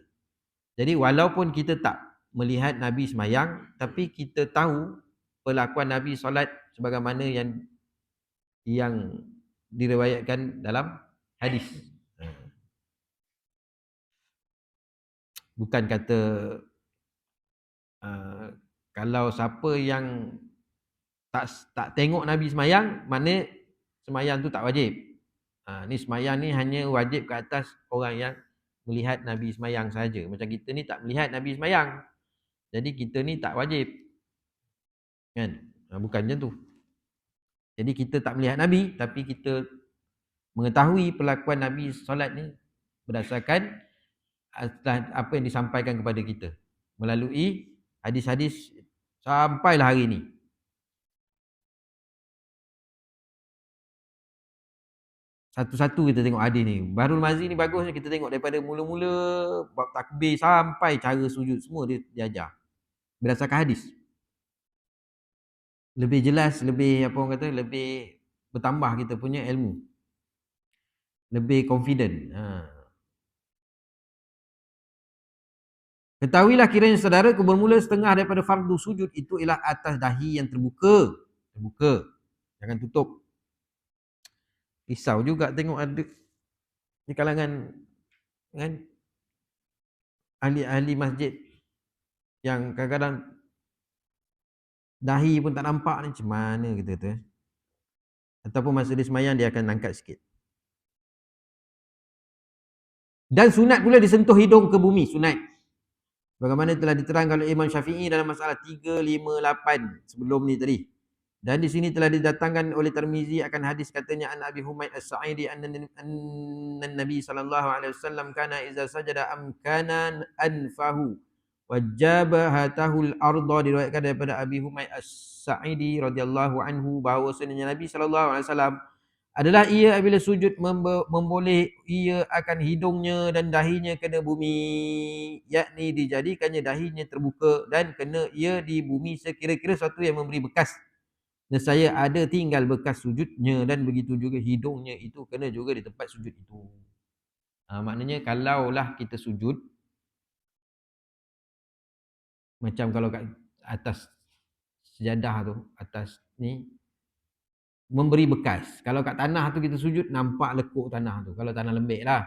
Jadi walaupun kita tak melihat Nabi semayang, tapi kita tahu perlakuan Nabi solat sebagaimana yang diriwayatkan dalam hadis. Bukan kata kalau siapa yang tak tengok Nabi semayang, maknanya semayang tu tak wajib. Ni semayang ni hanya wajib ke atas orang yang melihat Nabi semayang saja. Macam kita ni tak melihat Nabi semayang, jadi kita ni tak wajib. Kan? Bukan macam tu. Jadi kita tak melihat Nabi, tapi kita mengetahui perlakuan Nabi solat ni berdasarkan apa yang disampaikan kepada kita melalui hadis-hadis sampailah hari ni. Satu-satu kita tengok hadis ni. Bahrul Mazi ni bagus, kita tengok daripada mula-mula bab takbir sampai cara sujud, semua dia ajar berdasarkan hadis. Lebih jelas, lebih apa orang kata, lebih bertambah kita punya ilmu, lebih confident. Ketahuilah kiranya saudara, bermula setengah daripada fardu sujud itu ialah atas dahi yang terbuka. Jangan tutup. Risau juga tengok ada di kalangan kan ahli-ahli masjid yang kadang-kadang dahi pun tak nampak ni, macam mana kita kata. Ataupun masa dia semayang dia akan angkat sikit. Dan sunat pula disentuh hidung ke bumi, sunat. Bagaimana telah diterangkan oleh Imam Syafi'i dalam masalah 358 sebelum ni tadi. Dan di sini telah didatangkan oleh Tirmizi akan hadis katanya an Abi Humaid As-Sa'idi anna Nabi sallallahu alaihi wasallam kana idza sajada amkana anfahu wajabahatahu al-ardh, diriwayatkan daripada Abi Humaid As-Sa'idi radhiyallahu anhu bahawasanya Nabi sallallahu alaihi wasallam adalah ia apabila sujud memboleh ia akan hidungnya dan dahinya kena bumi, yakni dijadikannya dahinya terbuka dan kena ia di bumi sekira-kira satu yang memberi bekas. Dan saya ada tinggal bekas sujudnya, dan begitu juga hidungnya itu kena juga di tempat sujud itu. Maknanya kalaulah kita sujud, macam kalau kat atas sejadah tu, atas ni memberi bekas. Kalau kat tanah tu kita sujud, nampak lekuk tanah tu. Kalau tanah lembik lah.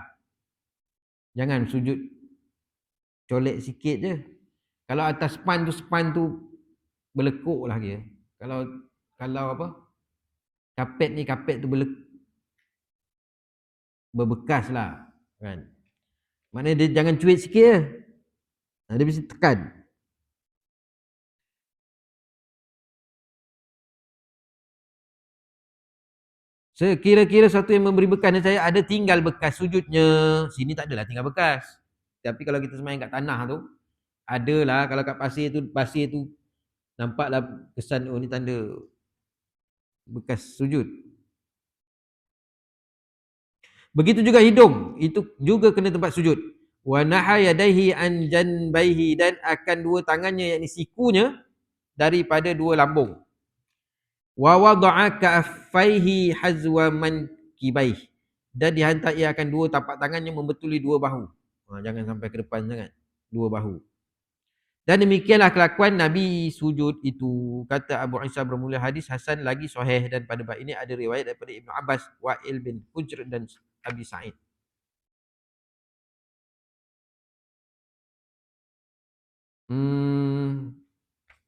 Jangan sujud colek sikit je. Kalau atas span tu berlekuk lah dia. Kalau apa, kapet tu berbekas lah kan. Maknanya dia jangan cuit sikit je. Dia mesti tekan. Sekira-kira satu yang memberi bekas, dan saya ada tinggal bekas sujudnya. Sini tak adalah tinggal bekas. Tapi kalau kita semayang kat tanah tu, adalah. Kalau kat pasir tu nampaklah kesan, oh ni tanda bekas sujud. Begitu juga hidung, itu juga kena tempat sujud. Wa naha yadaihi an janbaihi, dan akan dua tangannya yakni sikunya daripada dua lambung. Wa wada'a ka'affaihi hazwa mankibaihi, dan dihantar ia akan dua tapak tangannya membetuli dua bahu. Jangan sampai ke depan sangat, dua bahu. Dan demikianlah kelakuan Nabi sujud itu. Kata Abu Isa bermula hadis hasan lagi sahih, dan pada bab ini ada riwayat daripada Ibnu Abbas, Wa'il bin Hujr dan Abi Sa'id.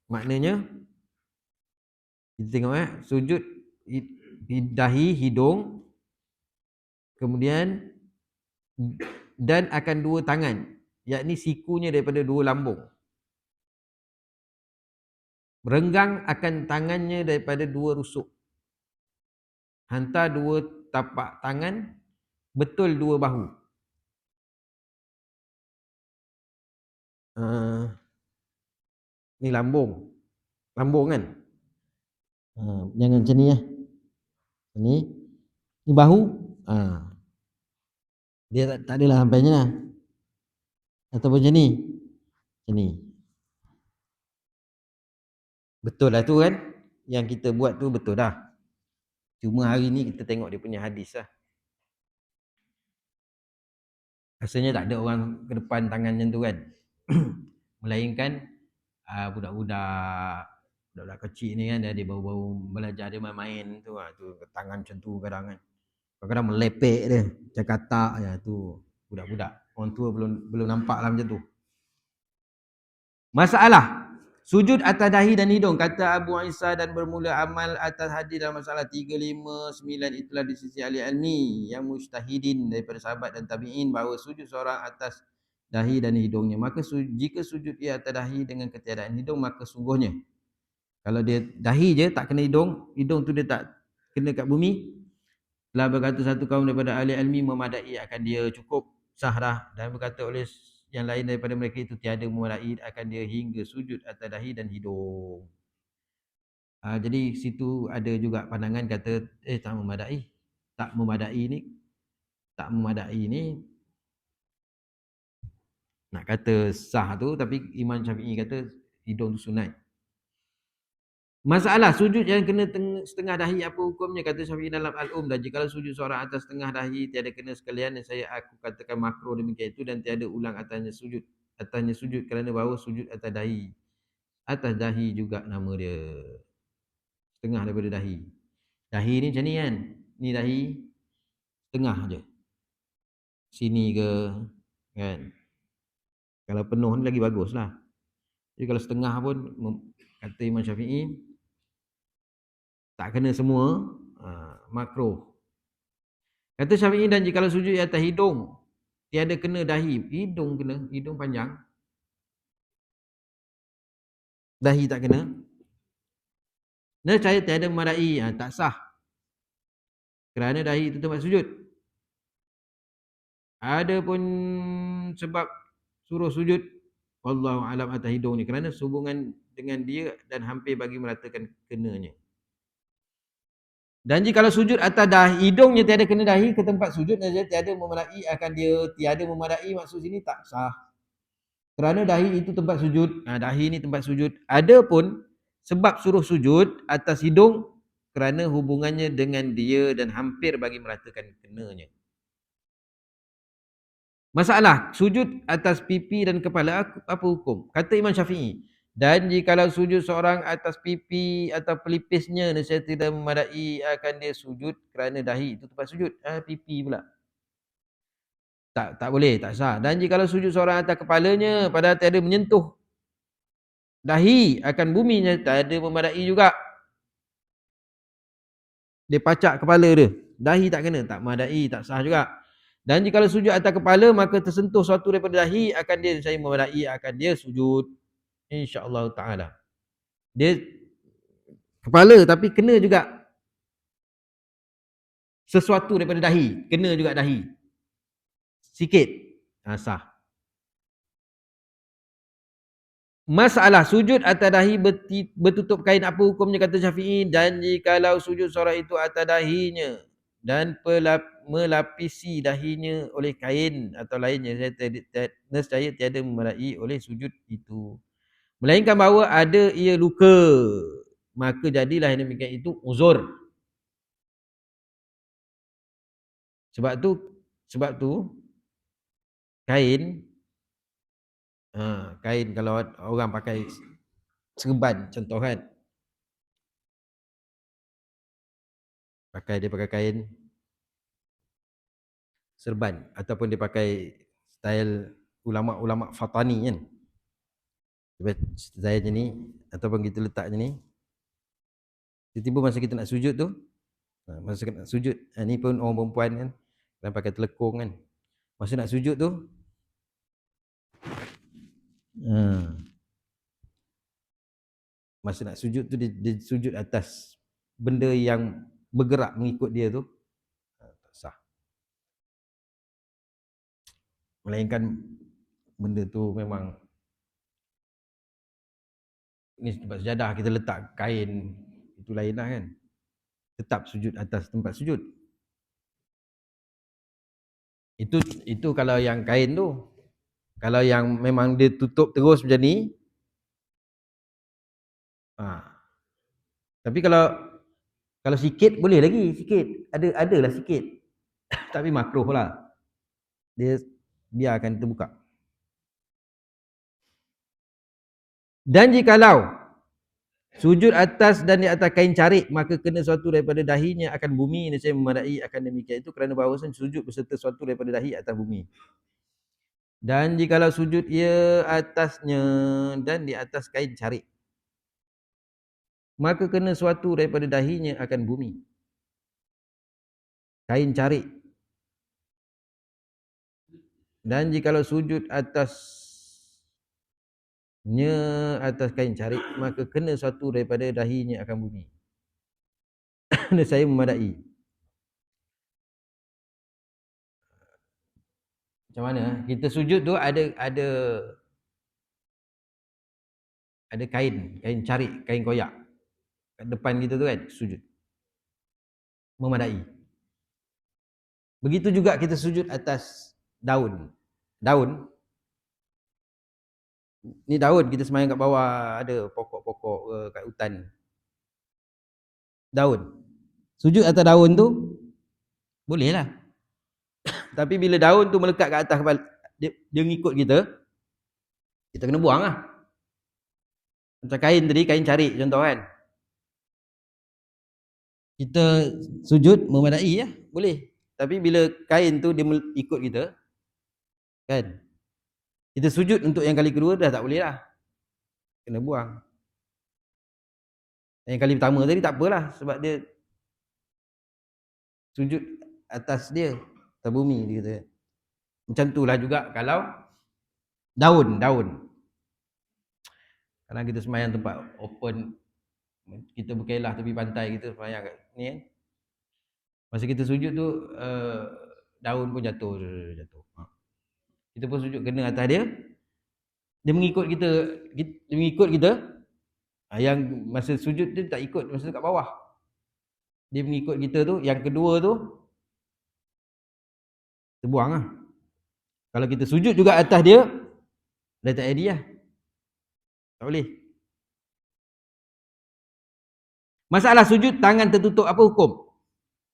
Maknanya kita tengok sujud dahi, hidung, kemudian dan akan dua tangan, yakni sikunya daripada dua lambung. Renggang akan tangannya daripada dua rusuk. Hantar dua tapak tangan betul dua bahu. Ni lambung. Lambung kan? Jangan macam ni ya. Ni bahu. Dia tak adalah sampainya lah. Ataupun macam ni. Macam ni. Betul lah tu kan? Yang kita buat tu betul dah. Cuma hari ni kita tengok dia punya hadis lah. Rasanya tak ada orang ke depan tangan macam tu kan. Melainkan budak-budak kecil ni kan, dia baru-baru belajar, dia main-main tu lah. Tu tangan macam tu kadang kan. Kadang-kadang melepek dia. Macam katak ya, tu budak-budak. Orang tua belum nampak lah macam tu. Masalah sujud atas dahi dan hidung, kata Abu Isa, dan bermula amal atas hadis dalam masalah 359 itulah di sisi ahli ilmi yang mujtahidin daripada sahabat dan tabi'in bahawa sujud seorang atas dahi dan hidungnya. Maka jika sujud ia atas dahi dengan ketiadaan hidung, maka sungguhnya kalau dia dahi je tak kena hidung, hidung tu dia tak kena kat bumi, telah berkata satu kaum daripada ahli ilmi memadai akan dia, cukup sah dah. Dan berkata oleh yang lain daripada mereka itu tiada memadai akan dia hingga sujud atas dahi dan hidung. Jadi situ ada juga pandangan kata tak memadai. Tak memadai ni nak kata sah tu, tapi Imam Syafi'i kata hidung tu sunat. Masalah sujud yang kena setengah dahi apa hukumnya, kata Syafi'i dalam Al-Um, dan jikalau sujud seorang atas setengah dahi tiada kena sekalian, aku katakan makruh demikian itu, dan tiada ulang atasnya sujud kerana bahawa sujud atas dahi juga nama dia setengah daripada dahi. Dahi ni macam ni kan, ni dahi setengah je, sini ke kan. Kalau penuh ni lagi bagus lah. Jadi kalau setengah pun kata Imam Syafi'i tak kena semua, makruh. Kata Syafi'i, dan jikalau sujud atas hidung tiada kena dahi, hidung kena, hidung panjang, dahi tak kena, nescaya tiada memadai, tak sah kerana dahi itu tempat sujud. Ada pun sebab suruh sujud wallahu alam atas hidung ni kerana sehubungan dengan dia dan hampir bagi meratakan kenanya. Dan jikalau sujud atas dahi, hidungnya tiada kena dahi ke tempat sujud, tiada memadai akan dia. Tiada memadai maksud sini tak sah kerana dahi itu tempat sujud. Dahi ni tempat sujud. Ada pun sebab suruh sujud atas hidung kerana hubungannya dengan dia dan hampir bagi meratakan kenanya. Masalah sujud atas pipi dan kepala apa hukum? Kata Imam Syafi'i, dan jikalau sujud seorang atas pipi atau pelipisnya, nescaya tidak memadai akan dia sujud kerana dahi itu tempat sujud. Pipi pula tak boleh, tak sah. Dan jikalau sujud seorang atas kepalanya padahal tiada menyentuh dahi akan buminya, tiada memadai juga. Dia pacak kepala dia, dahi tak kena, tak memadai, tak sah juga. Dan jikalau sujud atas kepala maka tersentuh suatu daripada dahi akan dia, saya memadai akan dia sujud insya-Allah taala. Dia kepala tapi kena juga sesuatu daripada dahi, kena juga dahi sikit, sah. Masalah sujud atas dahi bertutup kain apa hukumnya, kata Syafi'i, dan jikalau sujud seorang itu atas dahinya dan melapisi dahinya oleh kain atau lainnya, nescaya tiada memadai oleh sujud itu, melainkan bahawa ada ia luka, maka jadilah yang demikian itu uzur. Sebab tu kain kalau orang pakai serban contoh kan, dia pakai kain serban ataupun dia pakai style ulama-ulama Fatani kan, style macam ni ataupun kita letak macam ni, tiba-tiba masa kita nak sujud tu, masa kita nak sujud, ni pun orang perempuan kan, dan pakai telekung kan, masa nak sujud tu Masa nak sujud tu dia sujud atas benda yang bergerak mengikut dia tu, tak sah. Melainkan benda tu memang ni tempat sejadah kita letak kain, itu lain lah kan. Tetap sujud atas tempat sujud. Itu kalau yang kain tu. Kalau yang memang dia tutup terus macam ni, tapi kalau sikit boleh lagi, sikit. Adalah sikit. Tapi makruh lah. Dia biarkan terbuka. Dan jikalau sujud atas dan di atas kain carik, maka kena suatu daripada dahinya akan bumi. Ini saya memadai akan demikian itu kerana bahawasan sujud berserta suatu daripada dahi atas bumi. Dan jikalau sujud ia atasnya dan di atas kain carik, maka kena suatu daripada dahinya akan bumi. Kain carik. Dan jikalau sujud atas kain carik, maka kena suatu daripada dahinya akan bumi. Ini saya memadai. Macam mana? Kita sujud tu ada kain carik, kain koyak kat depan kita tu kan, sujud. Memadai. Begitu juga kita sujud atas daun. Daun. Ni daun kita semayang kat bawah, ada pokok-pokok kat hutan. Daun. Sujud atas daun tu boleh lah. Tapi bila daun tu melekat kat atas kepala, dia ngikut kita kena buang lah. Macam kain tadi, kain carik contoh kan. Kita sujud memadai lah, boleh. Tapi bila kain tu dia ikut kita, kan, kita sujud untuk yang kali kedua dah tak boleh lah. Kena buang. Yang kali pertama tadi tak apalah, sebab dia sujud atas dia, atas bumi dia kata. Macam tu lah juga kalau daun. Kadang kita semayang tempat open, kita berkelah tepi pantai, kita semayang kat ni kan. Masa kita sujud tu, daun pun jatuh. Kita pun sujud kena atas dia. Dia mengikut kita. Yang masa sujud dia tak ikut, masa kat bawah. Dia mengikut kita tu, yang kedua tu, terbuang lah. Kalau kita sujud juga atas dia, dah tak jadi lah. Tak boleh. Masalah sujud, tangan tertutup, apa hukum?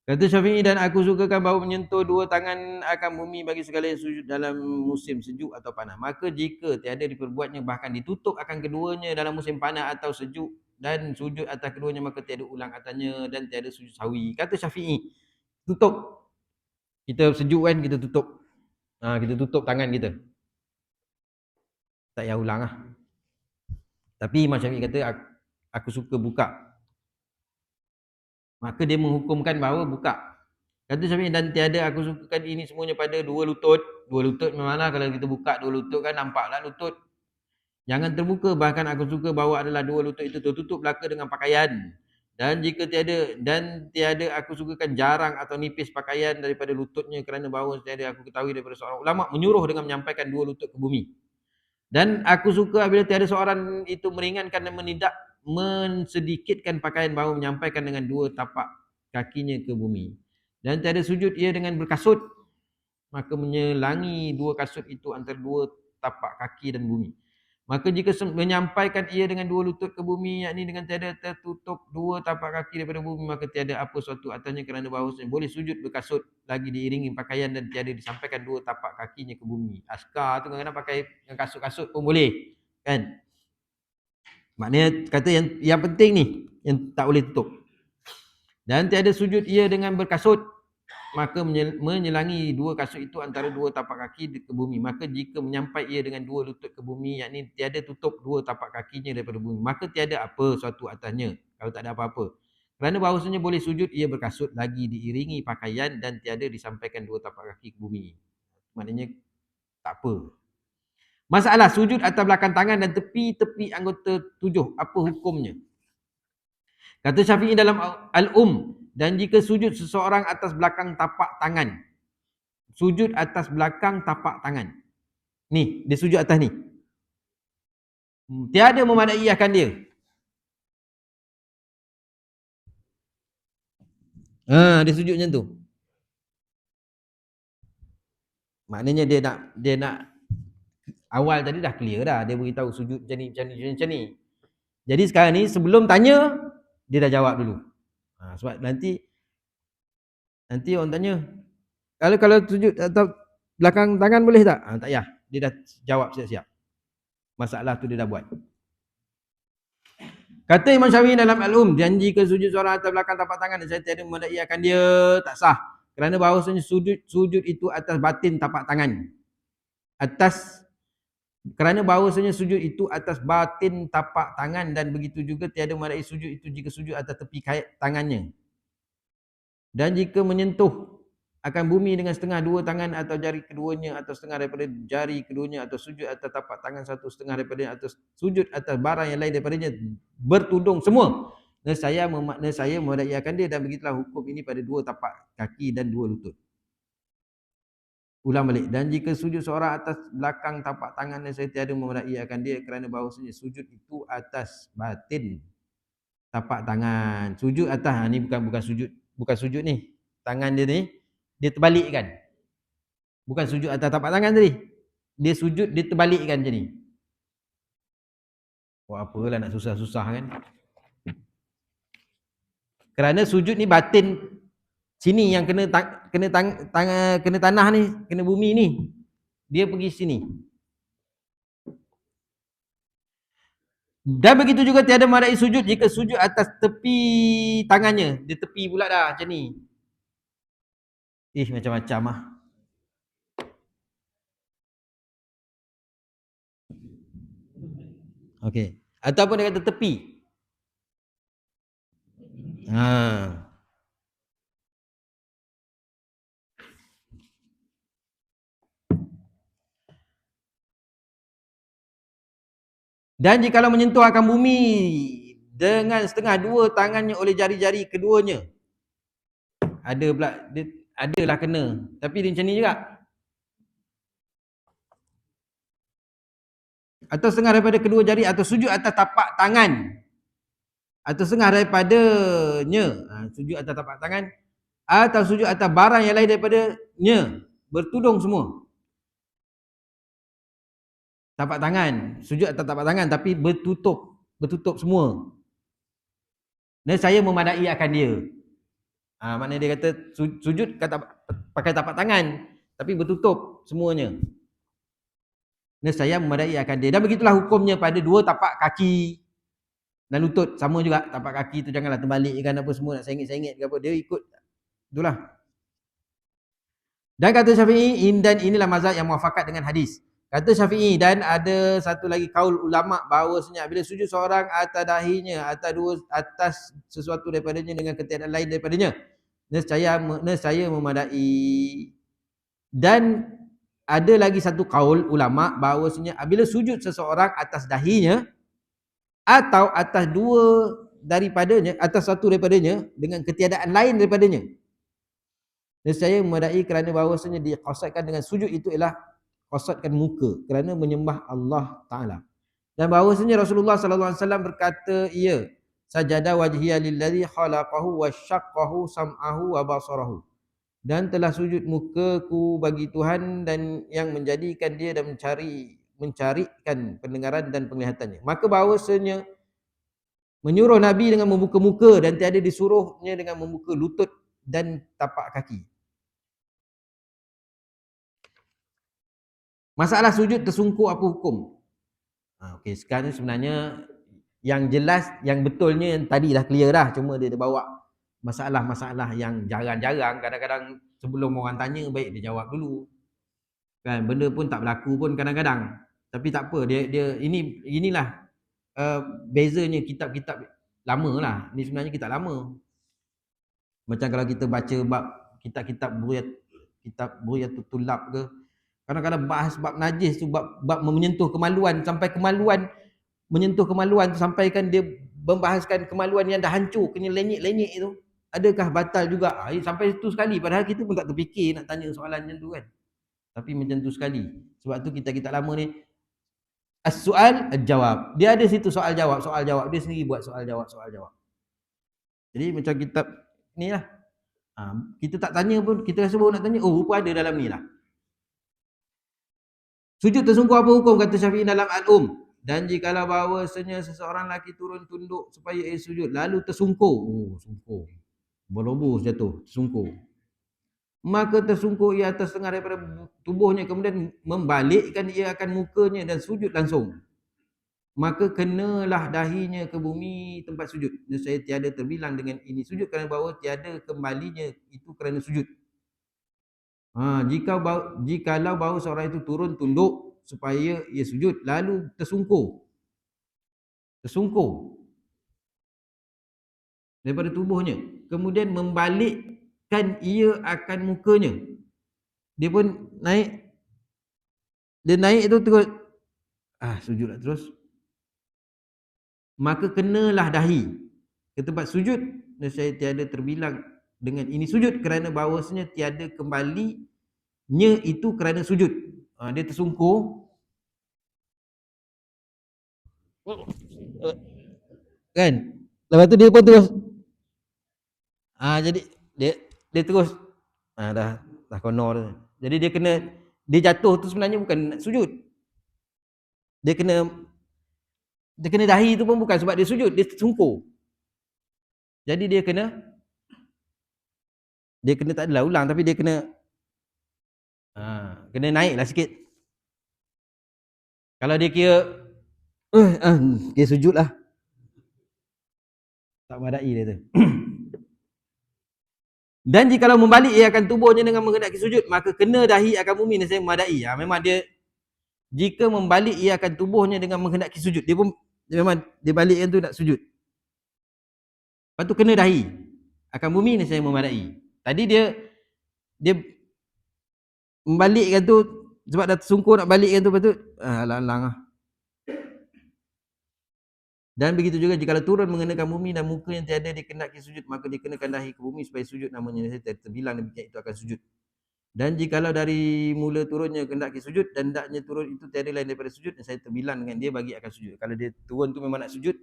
Kata Syafi'i, dan aku sukakan bahawa menyentuh dua tangan akan bumi bagi segala yang sujud dalam musim sejuk atau panas. Maka jika tiada diperbuatnya, bahkan ditutup akan keduanya dalam musim panas atau sejuk, dan sujud atas keduanya, maka tiada ulang atasnya dan tiada sujud sahwi. Kata Syafi'i, tutup. Kita sejuk kan, kita tutup. Kita tutup tangan kita. Tak payah ulang lah. Tapi Imam Syafi'i kata, aku suka buka. Maka dia menghukumkan bahawa buka. Kata Syafi'i, dan tiada aku sukakan ini semuanya pada dua lutut. Dua lutut memanglah kalau kita buka dua lutut kan nampaklah lutut. Jangan terbuka, bahkan aku suka bahawa adalah dua lutut itu tertutup belaka dengan pakaian. Dan jika tiada aku sukakan jarang atau nipis pakaian daripada lututnya, kerana bahawa tiada aku ketahui daripada seorang ulama menyuruh dengan menyampaikan dua lutut ke bumi. Dan aku suka apabila tiada seorang itu meringankan dan mensedikitkan pakaian bahawa menyampaikan dengan dua tapak kakinya ke bumi. Dan tiada sujud ia dengan berkasut, maka menyelangi dua kasut itu antara dua tapak kaki dan bumi. Maka jika menyampaikan ia dengan dua lutut ke bumi, yakni dengan tiada tertutup dua tapak kaki daripada bumi, maka tiada apa suatu atasnya, kerana bahawasanya boleh sujud berkasut lagi diiringi pakaian dan tiada disampaikan dua tapak kakinya ke bumi. Askar tu kadang-kadang pakai dengan kasut-kasut pun boleh, kan? Maknanya kata yang penting ni, yang tak boleh tutup. Dan tiada sujud ia dengan berkasut, maka menyelangi dua kasut itu antara dua tapak kaki ke bumi. Maka jika menyampai ia dengan dua lutut ke bumi, yakni tiada tutup dua tapak kakinya daripada bumi, maka tiada apa suatu atasnya, kalau tak ada apa-apa. Kerana bahawasanya boleh sujud ia berkasut lagi diiringi pakaian dan tiada disampaikan dua tapak kaki ke bumi. Maknanya tak apa. Masalah sujud atas belakang tangan dan tepi-tepi anggota tujuh, apa hukumnya? Kata Syafi'i dalam dan jika sujud seseorang atas belakang tapak tangan. Sujud atas belakang tapak tangan. Ni, dia sujud atas ni. Tiada memadai akan dia. Dia sujud macam tu. Maknanya dia nak awal tadi dah clear dah. Dia beritahu sujud macam ni. Jadi sekarang ni sebelum tanya, dia dah jawab dulu. Sebab nanti orang tanya, kalau sujud atau belakang tangan boleh tak? Tak payah. Dia dah jawab siap-siap. Masalah tu dia dah buat. Kata Imam Syafi'i dalam janji ke sujud seorang atas belakang tapak tangan dan saya tiada memadai akan dia, tak sah. Kerana bahawasanya sujud itu atas batin tapak tangan. Kerana bahawasanya sujud itu atas batin tapak tangan dan begitu juga tiada memadai sujud itu jika sujud atas tepi kait tangannya. Dan jika menyentuh akan bumi dengan setengah dua tangan atau jari keduanya atau setengah daripada jari keduanya atau sujud atas tapak tangan satu setengah daripada atau sujud atas barang yang lain daripadanya bertudung semua. Saya memadai akan dia dan begitulah hukum ini pada dua tapak kaki dan dua lutut. Ulang balik. Dan jika sujud seorang atas belakang tapak tangan dan saya tiada memadai akan dia kerana bahawasanya sujud itu atas batin tapak tangan. Sujud atas ni bukan sujud ni. Tangan dia ni dia terbalikkan. Bukan sujud atas tapak tangan tadi. Dia sujud, dia terbalikkan macam ni. Apalah nak susah-susah kan. Kerana sujud ni batin sini yang kena tanah ni, kena bumi ni. Dia pergi sini. Dan begitu juga tiada memadai sujud jika sujud atas tepi tangannya. Dia tepi pula dah macam ni. Macam-macam lah. Okey. Ataupun dia kata tepi. Dan jikalau menyentuh akan bumi dengan setengah dua tangannya oleh jari-jari keduanya. Ada pula, dia adalah kena. Tapi dia macam ni juga. Atau setengah daripada kedua jari atau sujud atas tapak tangan. Atau setengah daripadanya. Sujud atas tapak tangan. Atau sujud atas barang yang lain daripadanya. Bertudung semua. Tapak tangan. Sujud atas tapak tangan tapi bertutup. Bertutup semua. Dan saya memadai akan dia. Maknanya dia kata sujud pakai tapak tangan. Tapi bertutup semuanya. Saya memadai akan dia. Dan begitulah hukumnya pada dua tapak kaki dan lutut. Sama juga tapak kaki tu janganlah terbalikkan apa semua nak sengit-sengit ke apa. Dia ikut. Itulah. Dan kata Syafi'i, dan inilah mazhab yang muafakat dengan hadis. Kata Syafi'i, dan ada satu lagi kaul ulama bahawasanya bila sujud seorang atas dahinya atas sesuatu daripadanya dengan ketiadaan lain daripadanya, nescaya memadai. Dan ada lagi satu kaul ulama bahawasanya bila sujud seseorang atas dahinya atau atas satu daripadanya dengan ketiadaan lain daripadanya, nescaya memadai kerana bahawasanya diqasadkan dengan sujud itu ialah qasadkan muka kerana menyembah Allah Ta'ala. Dan bahawasanya Rasulullah SAW berkata, sajada wajhiya lillazi khalaqahu wa syaqqahu sam'ahu wa basarahu. Dan telah sujud mukaku bagi Tuhan dan yang menjadikan dia dan mencarikan pendengaran dan penglihatannya. Maka bahawasanya menyuruh Nabi dengan membuka muka dan tiada disuruhnya dengan membuka lutut dan tapak kaki. Masalah sujud tersungkur apa hukum? Okey, sekarang ni sebenarnya yang jelas, yang betulnya yang tadi dah clear dah. Cuma dia bawa masalah-masalah yang jarang-jarang. Kadang-kadang sebelum orang tanya, baik dia jawab dulu. Kan, benda pun tak berlaku pun kadang-kadang. Tapi tak apa, inilah bezanya kitab-kitab lama lah. Ni sebenarnya kitab lama. Macam kalau kita baca bab kitab-kitab Buryatul Tulab ke, Kadang-kadang bahas bab najis tu, bab menyentuh kemaluan, sampai kemaluan, menyentuh kemaluan tu, sampaikan dia membahaskan kemaluan yang dah hancur, kena lenyek-lenyek itu. Adakah batal juga? Sampai itu sekali. Padahal kita pun tak terfikir nak tanya soalan macam tu kan. Tapi macam tu sekali. Sebab tu kita lama ni, as-su'al, al-jawab. Dia ada situ soal jawab, soal jawab. Dia sendiri buat soal jawab, soal jawab. Jadi macam kitab ni lah. Kita tak tanya pun, kita rasa baru nak tanya, oh rupa ada dalam ni lah. Sujud tersungkur apa hukum, kata Syafi'i dalam Al-Um. Dan jikalau bahawasanya seseorang lelaki turun tunduk supaya ia sujud, lalu tersungkur. Oh, sungkur. Berlobos jatuh, tersungkur. Maka tersungkur ia atas setengah daripada tubuhnya, kemudian membalikkan ia akan mukanya dan sujud langsung. Maka kenalah dahinya ke bumi tempat sujud. Nescaya tiada terbilang dengan ini sujud, kerana bahawa tiada kembalinya itu kerana sujud. Jikalau bahawa seorang itu turun tunduk supaya ia sujud, lalu tersungkur daripada tubuhnya, kemudian membalikkan ia akan mukanya. Dia pun naik, dia naik itu terus sujudlah terus. Maka kenalah dahi ke tempat sujud, nescaya tiada terbilang dengan ini sujud, kerana bahawasanya tiada kembalinya itu kerana sujud. Dia tersungkur kan, lepas tu dia pun terus jadi dia terus dah kono tu. Jadi dia jatuh tu sebenarnya bukan nak sujud. Dia kena dahi tu pun bukan sebab dia sujud, dia tersungkur. Jadi dia kena tak adalah ulang, tapi dia kena naik lah sikit. Kalau dia kira dia sujud lah, tak madai dia tu. Dan jikalau membalik ia akan tubuhnya dengan menghendaki sujud, maka kena dahi akan bumi, nescaya memadai. Memang dia, jika membalik ia akan tubuhnya dengan menghendaki sujud, dia pun memang dia balikkan tu nak sujud. Lepas tu kena dahi akan bumi, nescaya memadai. Tadi dia membalikkan tu sebab dah tersungkur nak balikkan tu, lepas tu alang-alang lah. Dan begitu juga jikalau turun mengenakan bumi dan muka yang tiada dikehendaki sujud, maka dikenakan dahi ke bumi supaya sujud, namanya terbilang demikian itu akan sujud. Dan jikalau dari mula turunnya kehendaki sujud dan hendaknya turun itu tiada lain daripada sujud, dan saya terbilang dengan dia bagi akan sujud. Kalau dia turun tu memang nak sujud,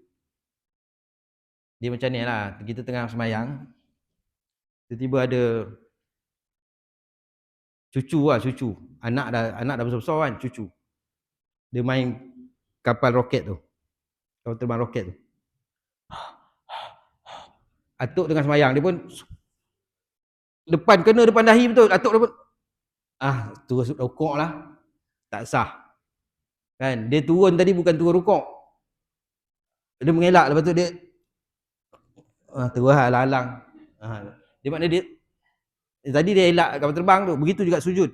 dia macam ni lah, kita tengah semayang, tiba-tiba ada cucu, anak dah besar-besar kan, cucu dia main kapal roket tu, kapal terbang roket tu, atuk tengah semayang, dia pun kena depan dahi betul, atuk dia pun terus rukuk lah, tak sah kan. Dia turun tadi bukan turun rukuk, dia mengelak, lepas tu dia terus halang. Dia makna dia tadi dia elak kapal terbang tu, begitu juga sujud.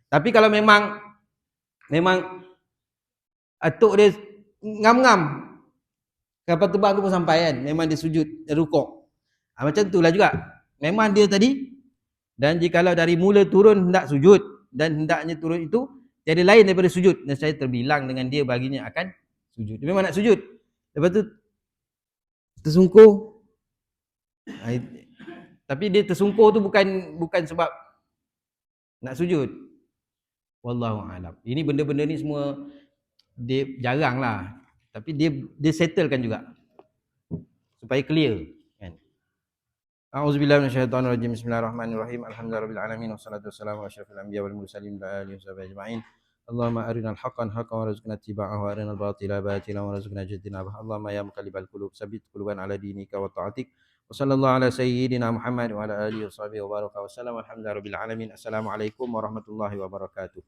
Tapi kalau memang atuk dia ngam-ngam, kapal terbang tu pun sampai kan, memang dia sujud, dia rukuk. Macam itulah juga, memang dia tadi. Dan jikalau dari mula turun hendak sujud dan hendaknya turun itu tiada lain daripada sujud, dan saya terbilang dengan dia baginya akan sujud. Dia memang nak sujud, lepas tu tersungkur. Tapi dia tersungkur tu bukan sebab nak sujud. Wallahu a'lam. Ini benda-benda ni semua dia jarang lah, tapi dia settlekan juga supaya clear kan. A'udzubillahi minasyaitonir rajim. Bismillahirrahmanirrahim. Alhamdulillahirabbil alamin, wassalatu wassalamu ala asyrafil anbiya'i wal mursalin wa alihi washabihi ajma'in. Allahumma arinal haqqan haqqan warzuqna ittiba'ahu wa arinal batila batilan warzuqna ijtinabah. Allahumma ya muqallibal qulub, tsabbit qulubana ala dinika wa ta'atik. Wa sallallahu ala sayyidina Muhammad wa ala alihi washabihi wa baraka wa sallam. Alhamdulillahirabbil alamin. Assalamualaikum warahmatullahi wabarakatuh.